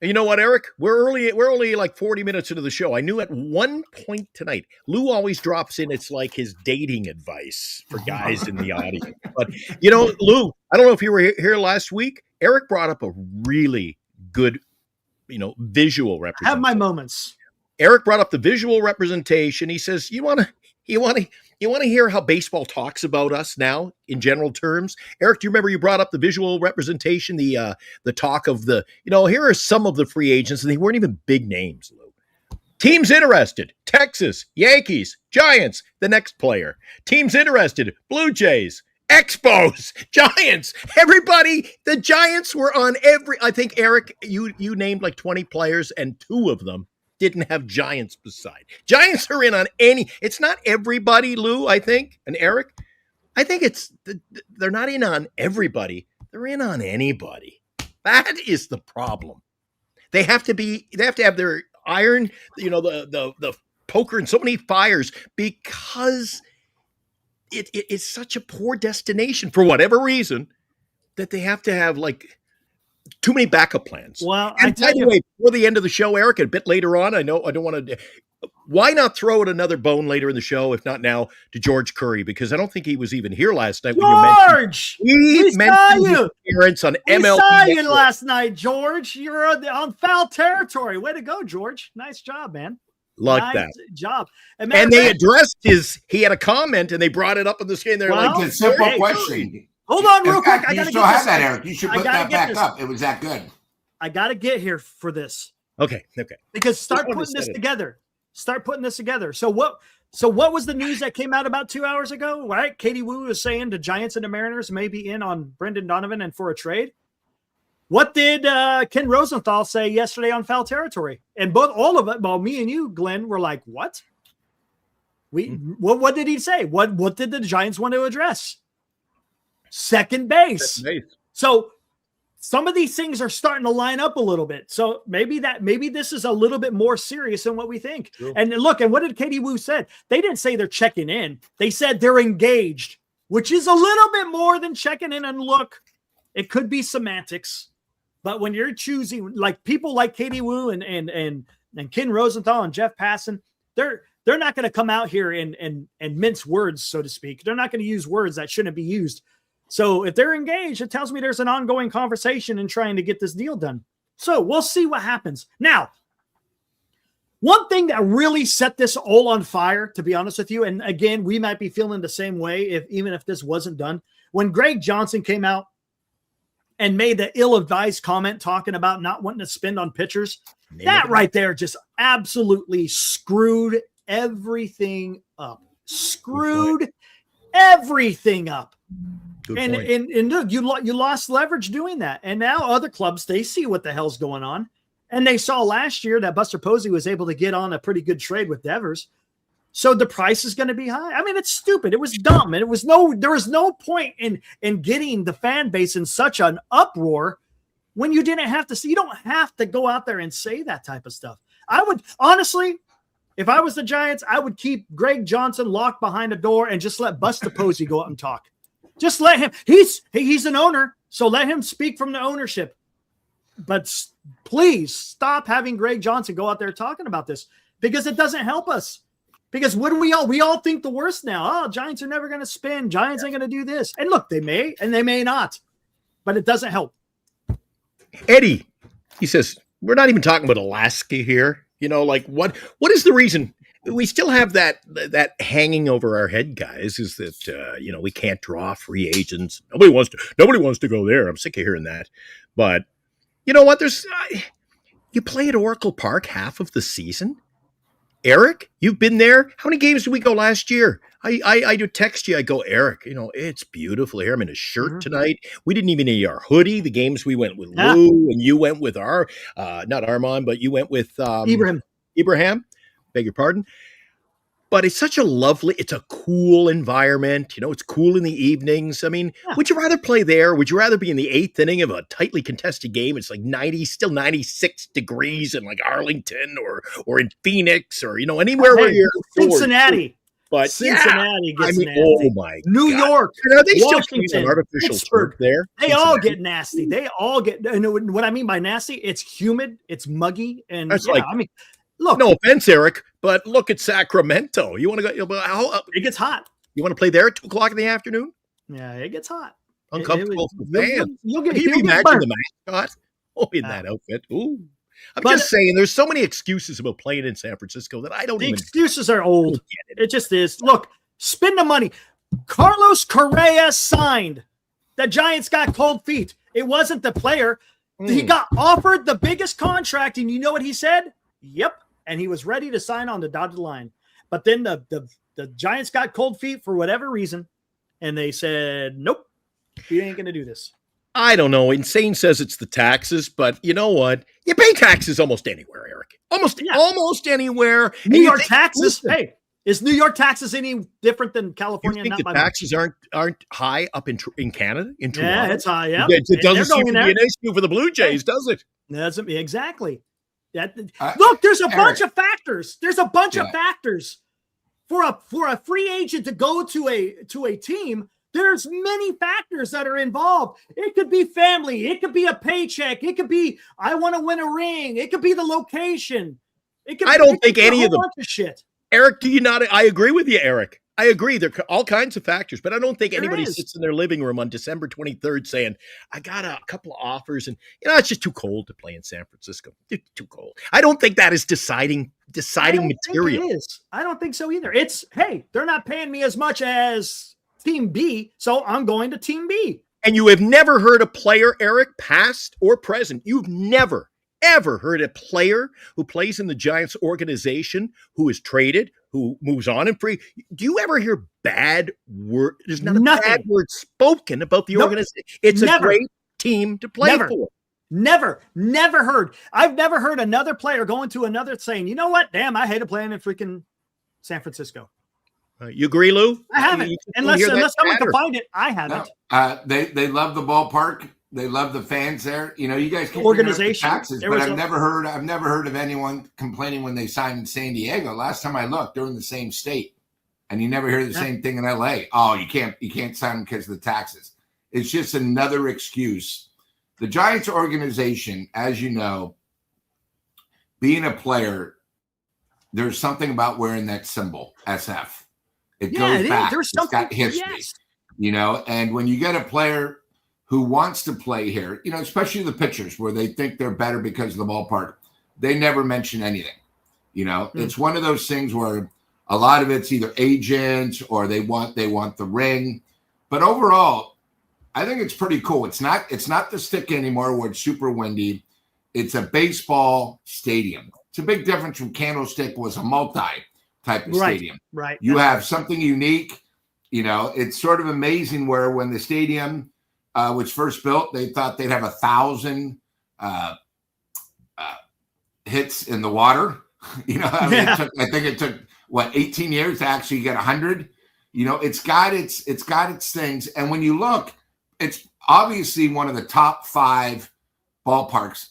And you know what, Eric? We're only like 40 minutes into the show. I knew at one point tonight, Lou always drops in. It's like his dating advice for guys in the audience. But, you know, Lou, I don't know if you were here last week. Eric brought up a really good, you know, visual representation. Have my moments. Eric brought up the visual representation. He says, you want to hear how baseball talks about us now in general terms? Eric, do you remember you brought up the visual representation, the talk of the, you know, here are some of the free agents, and they weren't even big names, Lou. Teams interested, Texas, Yankees, Giants, the next player. Teams interested, Blue Jays, Expos, Giants, everybody. The Giants were on I think, Eric, you named like 20 players, and 2 of them didn't have Giants beside. Giants are in on it's not everybody, Lou, I think, and Eric. I think they're not in on everybody. They're in on anybody. That is the problem. They have to have their iron, you know, the poker in so many fires, because it's such a poor destination for whatever reason that they have to have like too many backup plans. Well, and by the way, before the end of the show, Eric, a bit later on, I know I don't want to. Why not throw out another bone later in the show, if not now, to George Curry? Because I don't think he was even here last night. George, we saw you. Appearance on MLB. We saw you last night, George. You're on foul territory. Way to go, George. Nice job, man. Nice that job. And they addressed he had a comment, and they brought it up on the screen. They're like, it's a simple question. Hold on real quick. I gotta get that, Eric. You should put that back up. It was that good. I got to get here for this. Okay. Because start putting this together. So what was the news that came out about 2 hours ago, right? Katie Woo was saying the Giants and the Mariners may be in on Brendan Donovan and for a trade. What did Ken Rosenthal say yesterday on Foul Territory? And all of it, well, me and you, Glenn, were like, what? What did he say? What did the Giants want to address? Second base. So some of these things are starting to line up a little bit. So maybe this is a little bit more serious than what we think. True. And look, and what did Katie Woo said? They didn't say they're checking in. They said they're engaged, which is a little bit more than checking in. And look, it could be semantics, but when you're choosing like people like Katie Woo and Ken Rosenthal and Jeff Passan, they're not going to come out here and mince words, so to speak. They're not going to use words that shouldn't be used. So if they're engaged, it tells me there's an ongoing conversation in trying to get this deal done. So we'll see what happens. Now, one thing that really set this all on fire, to be honest with you, and again, we might be feeling the same way even if this wasn't done, when Greg Johnson came out and made the ill-advised comment talking about not wanting to spend on pitchers, that right there just absolutely screwed everything up. Screwed everything up. And look, you lost leverage doing that. And now other clubs, they see what the hell's going on. And they saw last year that Buster Posey was able to get on a pretty good trade with Devers. So the price is going to be high. I mean, it's stupid. It was dumb. And there was no point in getting the fan base in such an uproar when you didn't have to see. You don't have to go out there and say that type of stuff. I would honestly, if I was the Giants, I would keep Greg Johnson locked behind a door and just let Buster Posey go out and talk. Just let him. He's an owner, so let him speak from the ownership. But please stop having Greg Johnson go out there talking about this, because it doesn't help us. Because what do we all think the worst now? Oh, Giants are never going to spin. Giants ain't going to do this. And look, they may and they may not, but it doesn't help. Eddie, he says, we're not even talking about Alaska here. You know, like what is the reason? We still have that hanging over our head, guys, is that, we can't draw free agents. Nobody wants to go there. I'm sick of hearing that. But you know what? You play at Oracle Park half of the season. Eric, you've been there. How many games did we go last year? I do text you. I go, Eric, it's beautiful here. I'm in a shirt tonight. We didn't even need our hoodie. The games we went with Lou, and you went with not Armand, but you went with Ibrahim. Beg your pardon. But it's such it's a cool environment. It's cool in the evenings. I mean, would you rather play there? Would you rather be in the 8th inning of a tightly contested game? It's like still 96 degrees in like Arlington or in Phoenix or, anywhere where you're Cincinnati. But Cincinnati gets nasty. oh my New God. York, Are they still playing Washington, on artificial Pittsburgh. turf there? They all Cincinnati? get nasty. They all get. And what I mean by nasty, it's humid, it's muggy, and That's look, no offense, Eric, but look at Sacramento. You want to go? it gets hot. You want to play there at 2:00 in the afternoon? Yeah, it gets hot. Uncomfortable for fans. You'll Can get. you You'll get imagine burnt. the mascot? Oh, in that outfit. Ooh. I'm But- just saying, there's so many excuses about playing in San Francisco that I don't The even excuses are old. get it. It just is. Look, spend the money. Carlos Correa signed. The Giants got cold feet. It wasn't the player. He got offered the biggest contract, and you know what he said? Yep. And he was ready to sign on the dotted line. But then the Giants got cold feet for whatever reason, and they said, nope, we ain't going to do this. I don't know. Insane says it's the taxes, but you know what? You pay taxes almost anywhere, Eric. Almost anywhere. New And you York think- taxes. listen, Hey, is New York taxes any different than you California? think Not the by much. taxes aren't high up in Canada, in Toronto? Yeah, it's high. Yeah, It doesn't seem to be an issue for the Blue Jays, does it? That's exactly. I- Look, there's a Eric. bunch of factors. There's a bunch of Yeah. factors for a free agent to go to a team. There's many factors that are involved. It could be family. It could be a paycheck. It could be I want to win a ring. It could be the location. It could. I don't it could think be a any of whole them. bunch of shit. Eric, do you not? I agree with you, Eric. I agree. There are all kinds of factors, but I don't think There anybody is. sits in their living room on December 23rd saying, I got a couple of offers and, it's just too cold to play in San Francisco. It's too cold. I don't think that is deciding I don't material. think it is. I don't think so either. It's, hey, they're not paying me as much as Team B, so I'm going to Team B. And you have never heard a player, Eric, past or present, you've never, ever heard a player who plays in the Giants organization who is traded, who moves on and free. Do you ever hear bad word? There's not a Nothing. bad word spoken about the Nope. organization. It's Never. a great team to play Never. for. Never heard. I've never heard another player going to another saying, you know what? Damn, I hated playing in freaking San Francisco. You agree, Lou? I haven't. You just don't Unless hear that someone can chatter. find it, I haven't. No. They love the ballpark. They love the fans there. You know, you guys keep Organization. bringing up the taxes, There but was I've never heard of anyone complaining when they signed in San Diego. Last time I looked, they're in the same state, and you never hear the same thing in LA. Oh, you can't sign them because of the taxes. It's just another excuse. The Giants organization, as you know, being a player, there's something about wearing that symbol, SF. It Yeah, goes it back. is. There's It's got something. history. Yes. You know, and when you get a player who wants to play here, you know, especially the pitchers where they think they're better because of the ballpark, they never mention anything. You know, it's one of those things where a lot of it's either agents or they want the ring. But overall, I think it's pretty cool. It's not the stick anymore where it's super windy. It's a baseball stadium. It's a big difference from Candlestick was a multi type of stadium. Right. You That's have something unique. You know, it's sort of amazing where when the stadium was first built, they thought they'd have 1,000 hits in the water. You know, I mean, I think it took 18 years to actually get 100. You know, it's got its things. And when you look, it's obviously one of the top 5 ballparks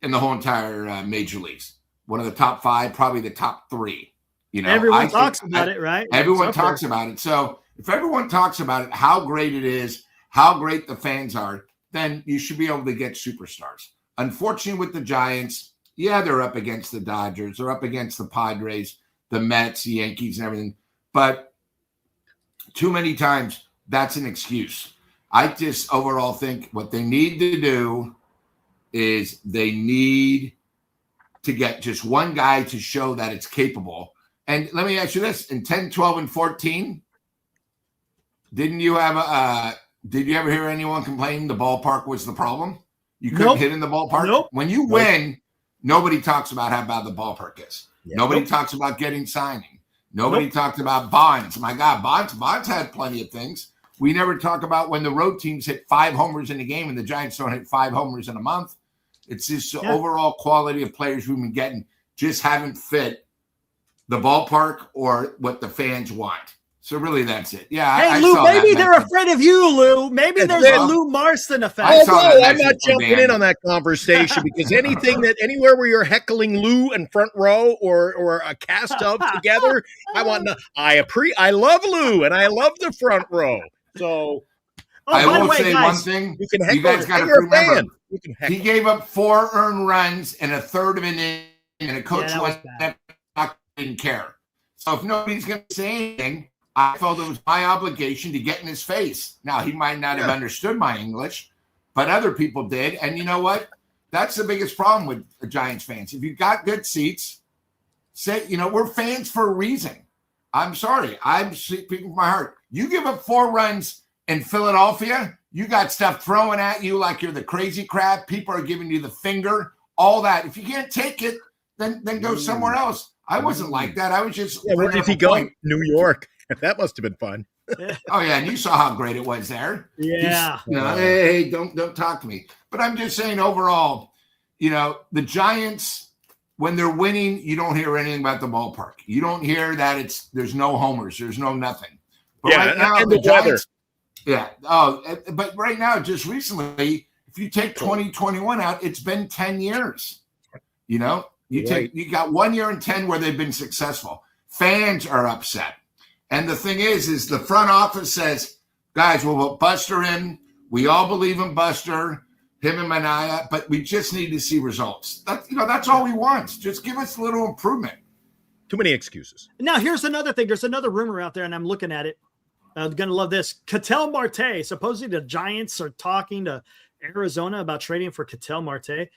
in the whole entire major leagues. One of the top 5, probably the top 3. You know, everyone talks about it, right? Everyone It's up there. talks about it. So if everyone talks about it, how great it is, how great the fans are, then you should be able to get superstars. Unfortunately, with the Giants, yeah, they're up against the Dodgers, they're up against the Padres, the Mets, the Yankees, and everything. But too many times, that's an excuse. I just overall think what they need to do is they need to get just one guy to show that it's capable. And let me ask you this: in 10, 12, and 14, did you ever hear anyone complain the ballpark was the problem? You couldn't hit in the ballpark? Nope. When you win, nobody talks about how bad the ballpark is. Yeah. Nobody talks about getting signing. Nobody talked about Bonds. My God, Bonds had plenty of things. We never talk about when the road teams hit 5 homers in a game and the Giants don't hit 5 homers in a month. It's just the overall quality of players we've been getting just haven't fit the ballpark or what the fans want. So really, that's it. Yeah. Hey, I Lou, saw maybe that they're message. afraid of you, Lou. Maybe It's there's them. a Lou Marston effect. I Oh, saw that no, I'm message not from jumping Dan. in on that conversation because anywhere where you're heckling Lou and front row or a cast of together, I love Lou and I love the front row. So I by the will way, say guys, one thing. you can You heckle. guys got to You're a remember, fan. You can heckle. he gave up 4 earned runs in a third of an inning, and a coach that was didn't care. So if nobody's going to say anything, I felt it was my obligation to get in his face. Now, he might not have understood my English, but other people did. And you know what? That's the biggest problem with Giants fans. If you got good seats, say, we're fans for a reason. I'm sorry. I'm speaking from my heart. You give up 4 runs in Philadelphia, you got stuff thrown at you like you're the crazy crab. People are giving you the finger, all that. If you can't take it, then go somewhere else. I wasn't like that. I was just Where did he go? New York. That must have been fun. Oh yeah, and you saw how great it was there. Yeah. Hey, don't talk to me. But I'm just saying overall, the Giants, when they're winning, you don't hear anything about the ballpark. You don't hear that there's no homers, there's no nothing. But right now, and the Giants, weather. Yeah. Oh, but right now, just recently, if you take 2021 out, it's been 10 years. You got 1 year and 10 where they've been successful. Fans are upset. And the thing is the front office says, guys, we'll put Buster in. We all believe in Buster, him and Mania, but we just need to see results. That's all we want. Just give us a little improvement. Too many excuses. Now, here's another thing. There's another rumor out there, and I'm looking at it. I'm going to love this. Ketel Marte. Supposedly the Giants are talking to Arizona about trading for Ketel Marte.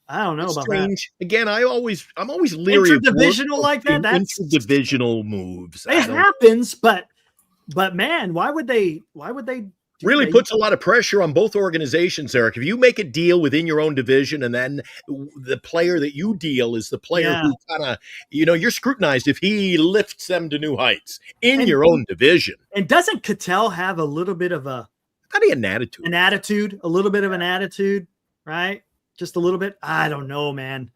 I don't know about strange. That. Again, I'm always leery interdivisional like that. That's interdivisional moves. It happens, but man, why would they really puts a lot of pressure on both organizations, Eric. If you make a deal within your own division and then the player that you deal is the player who kind of, you're scrutinized if he lifts them to new heights in your own division. And doesn't Ketel have a little bit of an attitude, a little bit of an attitude, right? Just a little bit. I don't know, man.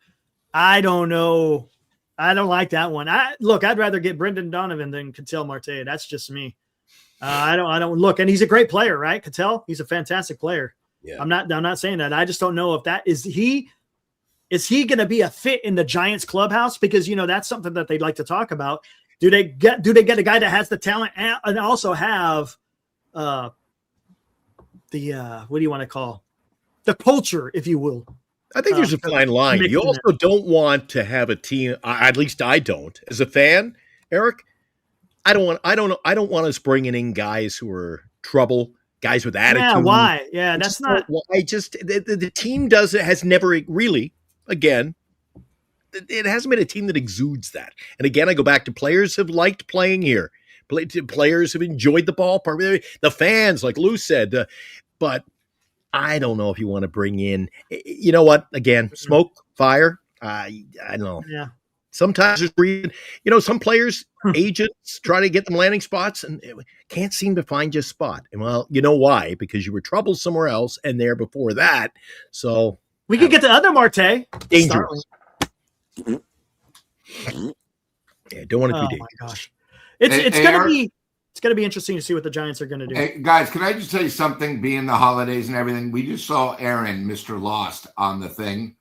I don't know. I don't like that one. I'd rather get Brendan Donovan than Ketel Marte. That's just me. I don't look, and he's a great player, right? Ketel, he's a fantastic player. Yeah. I'm not saying that. I just don't know if that is he going to be a fit in the Giants clubhouse? Because that's something that they'd like to talk about. Do they get a guy that has the talent and also have what do you want to call the culture, if you will? I think there's a fine line. You also don't want to have a team. At least I don't, as a fan, Eric. I don't want us bringing in guys who are trouble, guys with attitude. Yeah, why? Yeah, that's not. The team has never really. Again, it hasn't been a team that exudes that. And again, I go back to players have liked playing here. Players have enjoyed the ballpark. The fans, like Lou said, but. I don't know if you want to bring in, again, smoke, fire. I don't know. Yeah. Sometimes there's some players, agents try to get them landing spots and can't seem to find your spot. And well, you know why? Because you were troubled somewhere else and there before that. So we could get the other Marte. Dangerous. Yeah, don't want to be dangerous. My gosh. It's going to be. It's going to be interesting to see what the Giants are going to do. Hey, guys, can I just tell you something? Being the holidays and everything, we just saw Aaron, Mr. Lost, on the thing.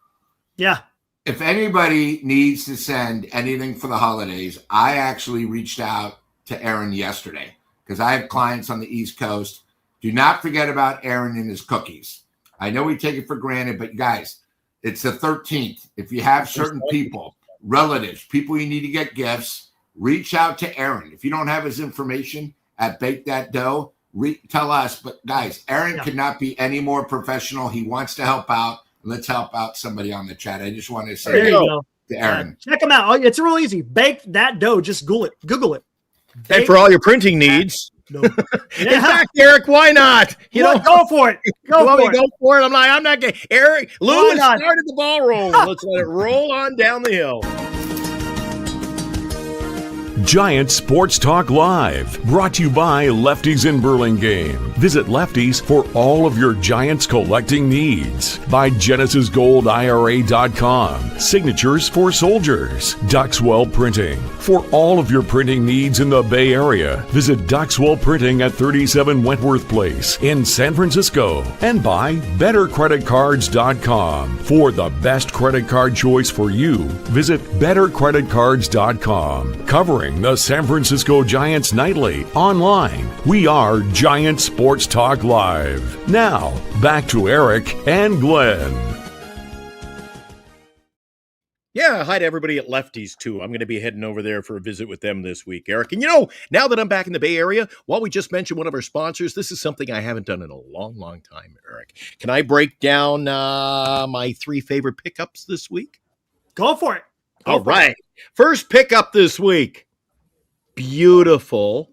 Yeah. If anybody needs to send anything for the holidays, I actually reached out to Aaron yesterday because I have clients on the East Coast. Do not forget about Aaron and his cookies. I know we take it for granted, but guys, it's the 13th. If you have certain people, relatives, people you need to get gifts, reach out to Aaron. If you don't have his information at Bake That Dough, tell us. But guys, Aaron could not be any more professional. He wants to help out. Let's help out somebody on the chat. I just want to say there you go. To Aaron. Check him out. It's real easy. Bake That Dough. Just Google it. And for all your printing needs. No. In fact, Eric, why not? Go for it. Go for it. I'm not getting Eric. Lou started the ball rolling. Let's let it roll on down the hill. Giant Sports Talk Live, brought to you by Lefties in Burlingame. Visit Lefties for all of your Giants collecting needs. Buy GenesisGoldIRA.com. Signatures for soldiers. Duxwell Printing. For all of your printing needs in the Bay Area, visit Duxwell Printing at 37 Wentworth Place in San Francisco. And buy BetterCreditCards.com. For the best credit card choice for you, visit BetterCreditCards.com. Covering the San Francisco Giants nightly, online, we are Giant Sports Talk Live. Now, back to Eric and Glenn. Yeah, hi to everybody at Lefties, too. I'm going to be heading over there for a visit with them this week, Eric. And now that I'm back in the Bay Area, while we just mentioned one of our sponsors, this is something I haven't done in a long, long time, Eric. Can I break down my 3 favorite pickups this week? Go for it. All right. First pickup this week. Beautiful,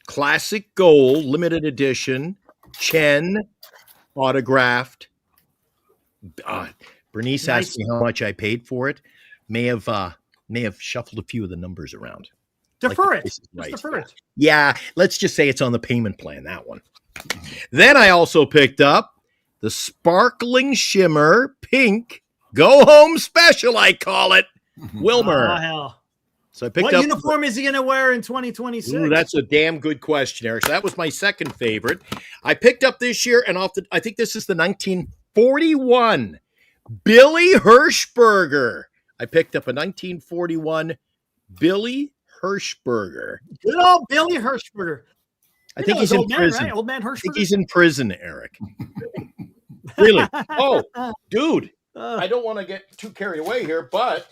classic gold, limited edition, Chen, autographed. Bernice asked me how much I paid for it. May have shuffled a few of the numbers around. Defer it. Right. Defer it. Yeah, let's just say it's on the payment plan, that one. Then I also picked up the Sparkling Shimmer Pink Go Home Special, I call it, Wilmer. Oh, hell. So I picked what up. What uniform is he going to wear in 2026? Ooh, that's a damn good question, Eric. So that was my second favorite. I picked up this year, and I think this is the 1941 Billy Hirschberger. I picked up a 1941 Billy Hirschberger. Good old Billy Hirschberger. I think he's in prison. Right? Old man Hirschberger. I think he's in prison, Eric. Really? Oh, dude. I don't want to get too carried away here, but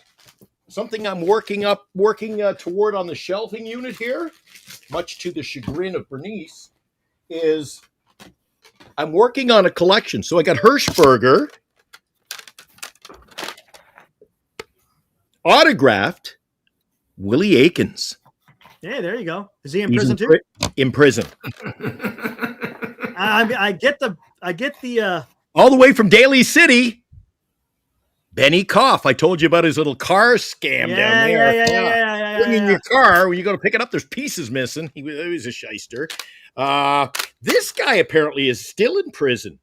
something I'm working toward on the shelving unit here, much to the chagrin of Bernice, is I'm working on a collection. So I got Hirschberger, autographed Willie Aikens. Yeah, there you go. Is he in prison too? In prison. I get the all the way from Daly City. Benny Koff. I told you about his little car scam down there. Yeah. In your car, when you go to pick it up, there's pieces missing. He was a shyster. This guy apparently is still in prison.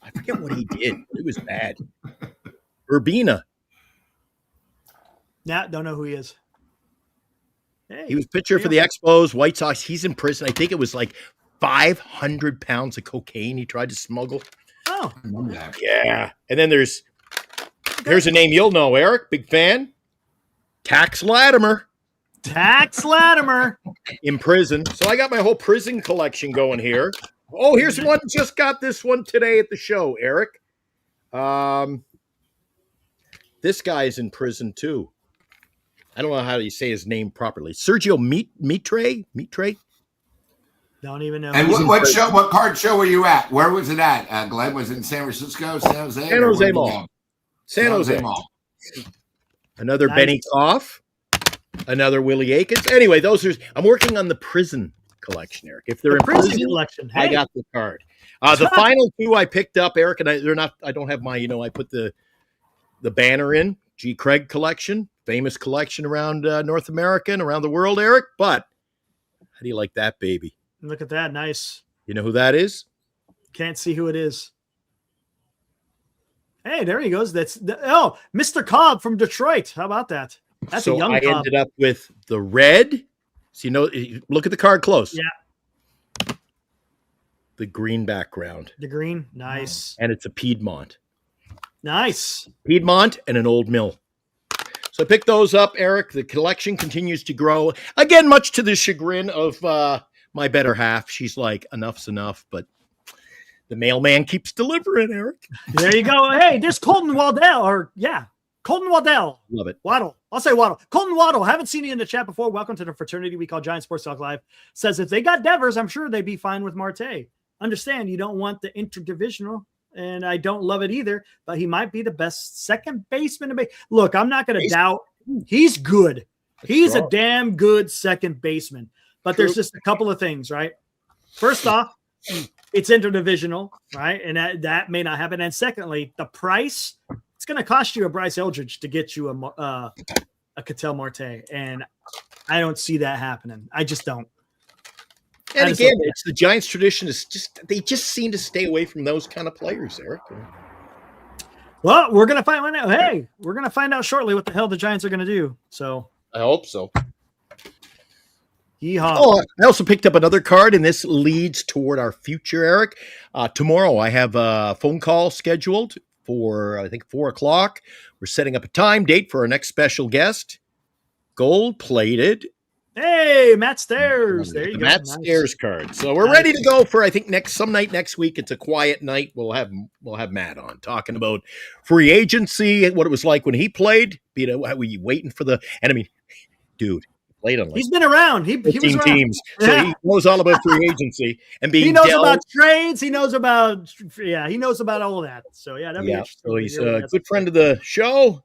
I forget what he did. It was bad. Urbina. Nah, don't know who he is. Hey, he was pitcher for the Expos, White Sox. He's in prison. I think it was like 500 pounds of cocaine he tried to smuggle. Oh, yeah. And then here's a name you'll know, Eric. Big fan. Tax Latimer. In prison. So I got my whole prison collection going here. Oh, here's one. Just got this one today at the show, Eric. This guy's in prison too. I don't know how you say his name properly. Sergio Mitre? Don't even know. And what card show were you at? Where was it at? Glenn, was it in San Francisco, San Jose? San Jose Mall. San Jose Mall. Another Benny Koff. Another Willie Aikens. Anyway, I'm working on the prison collection, Eric. If they're in prison collection, I got the card. The final 2 I picked up, Eric, and they're not. I don't have my. I put the banner in. G. Craig collection, famous collection around North America and around the world, Eric. But how do you like that, baby? Look at that, nice. You know who that is? Can't see who it is. Hey, there he goes. Mr. Cobb from Detroit. How about that? That's a young Cobb. I ended up with the red. So look at the card close. Yeah. The green background. The green, nice. And it's a Piedmont. Nice. Piedmont and an Old Mill. So I picked those up, Eric. The collection continues to grow. Again, much to the chagrin of my better half. She's like, enough's enough, but the mailman keeps delivering, Eric. There you go. Hey, there's Colton Waddell. Colton Waddell. Love it. Waddle. I'll say Waddle. Colton Waddle. Haven't seen you in the chat before. Welcome to the fraternity we call Giant Sports Talk Live. Says if they got Devers, I'm sure they'd be fine with Marte. Understand you don't want the interdivisional, and I don't love it either, but he might be the best second baseman. Look, I'm not going to doubt he's good. He's a damn good second baseman, but there's just a couple of things, right? First off, it's interdivisional, right? And that may not happen. And secondly, the price, it's going to cost you a Bryce Eldridge to get you a Ketel Marte. And I don't see that happening. I just don't. And again, it's the Giants' tradition is they just seem to stay away from those kind of players, Eric. Well, we're gonna find out. Hey, we're gonna find out shortly what the hell the Giants are gonna do. So I hope so. Yeehaw. Oh, I also picked up another card, and this leads toward our future, Eric. Tomorrow, I have a phone call scheduled for, I think, 4 o'clock. We're setting up a time date for our next special guest. Gold-plated. Hey, Matt Stairs. There you go. Matt Stairs card. So we're ready to go for, I think, some night next week. It's a quiet night. We'll have Matt on talking about free agency, what it was like when he played. Were you waiting for the? And I mean, dude. He's been around. He was around. Teams, so he knows all about free agency and being. He knows about trades. He knows about he knows about all of that. So that'd be interesting. So he's a good friend of the show.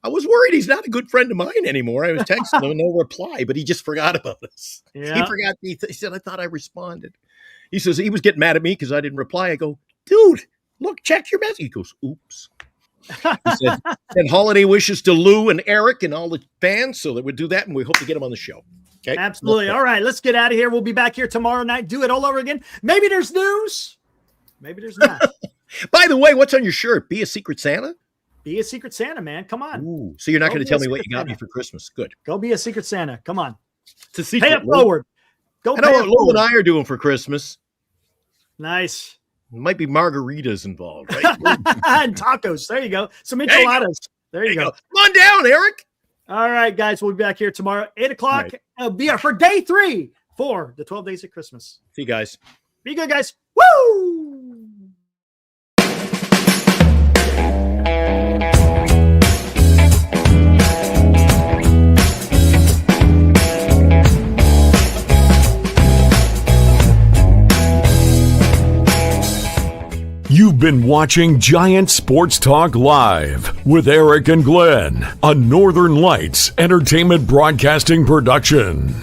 I was worried he's not a good friend of mine anymore. I was texting him, no reply, but he just forgot about us. Yeah. He forgot. He said, "I thought I responded." He says he was getting mad at me because I didn't reply. I go, "Dude, look, check your message." He goes, "Oops." He said, "Send holiday wishes to Lou and Eric and all the fans, so that we'll do that, and we hope to get them on the show." Okay, absolutely. All right, let's get out of here. We'll be back here tomorrow night. Do it all over again. Maybe there's news. Maybe there's not. By the way, what's on your shirt? Be a Secret Santa. Be a Secret Santa, man. Come on. Ooh, so you're not going to tell me what you got me for Christmas? Good. Go be a Secret Santa. Come on. It's a secret. Pay it forward. Go. I know what Lou and I are doing for Christmas. Nice. Might be margaritas involved, right? And tacos. There you go. Some enchiladas. There you go. Come on down, Eric. All right, guys. We'll be back here tomorrow, 8 o'clock. Right. Be here for day 3 for the 12 days of Christmas. See you guys. Be good, guys. Woo! You've been watching Giant Sports Talk Live with Eric and Glenn, a Northern Lights Entertainment Broadcasting production.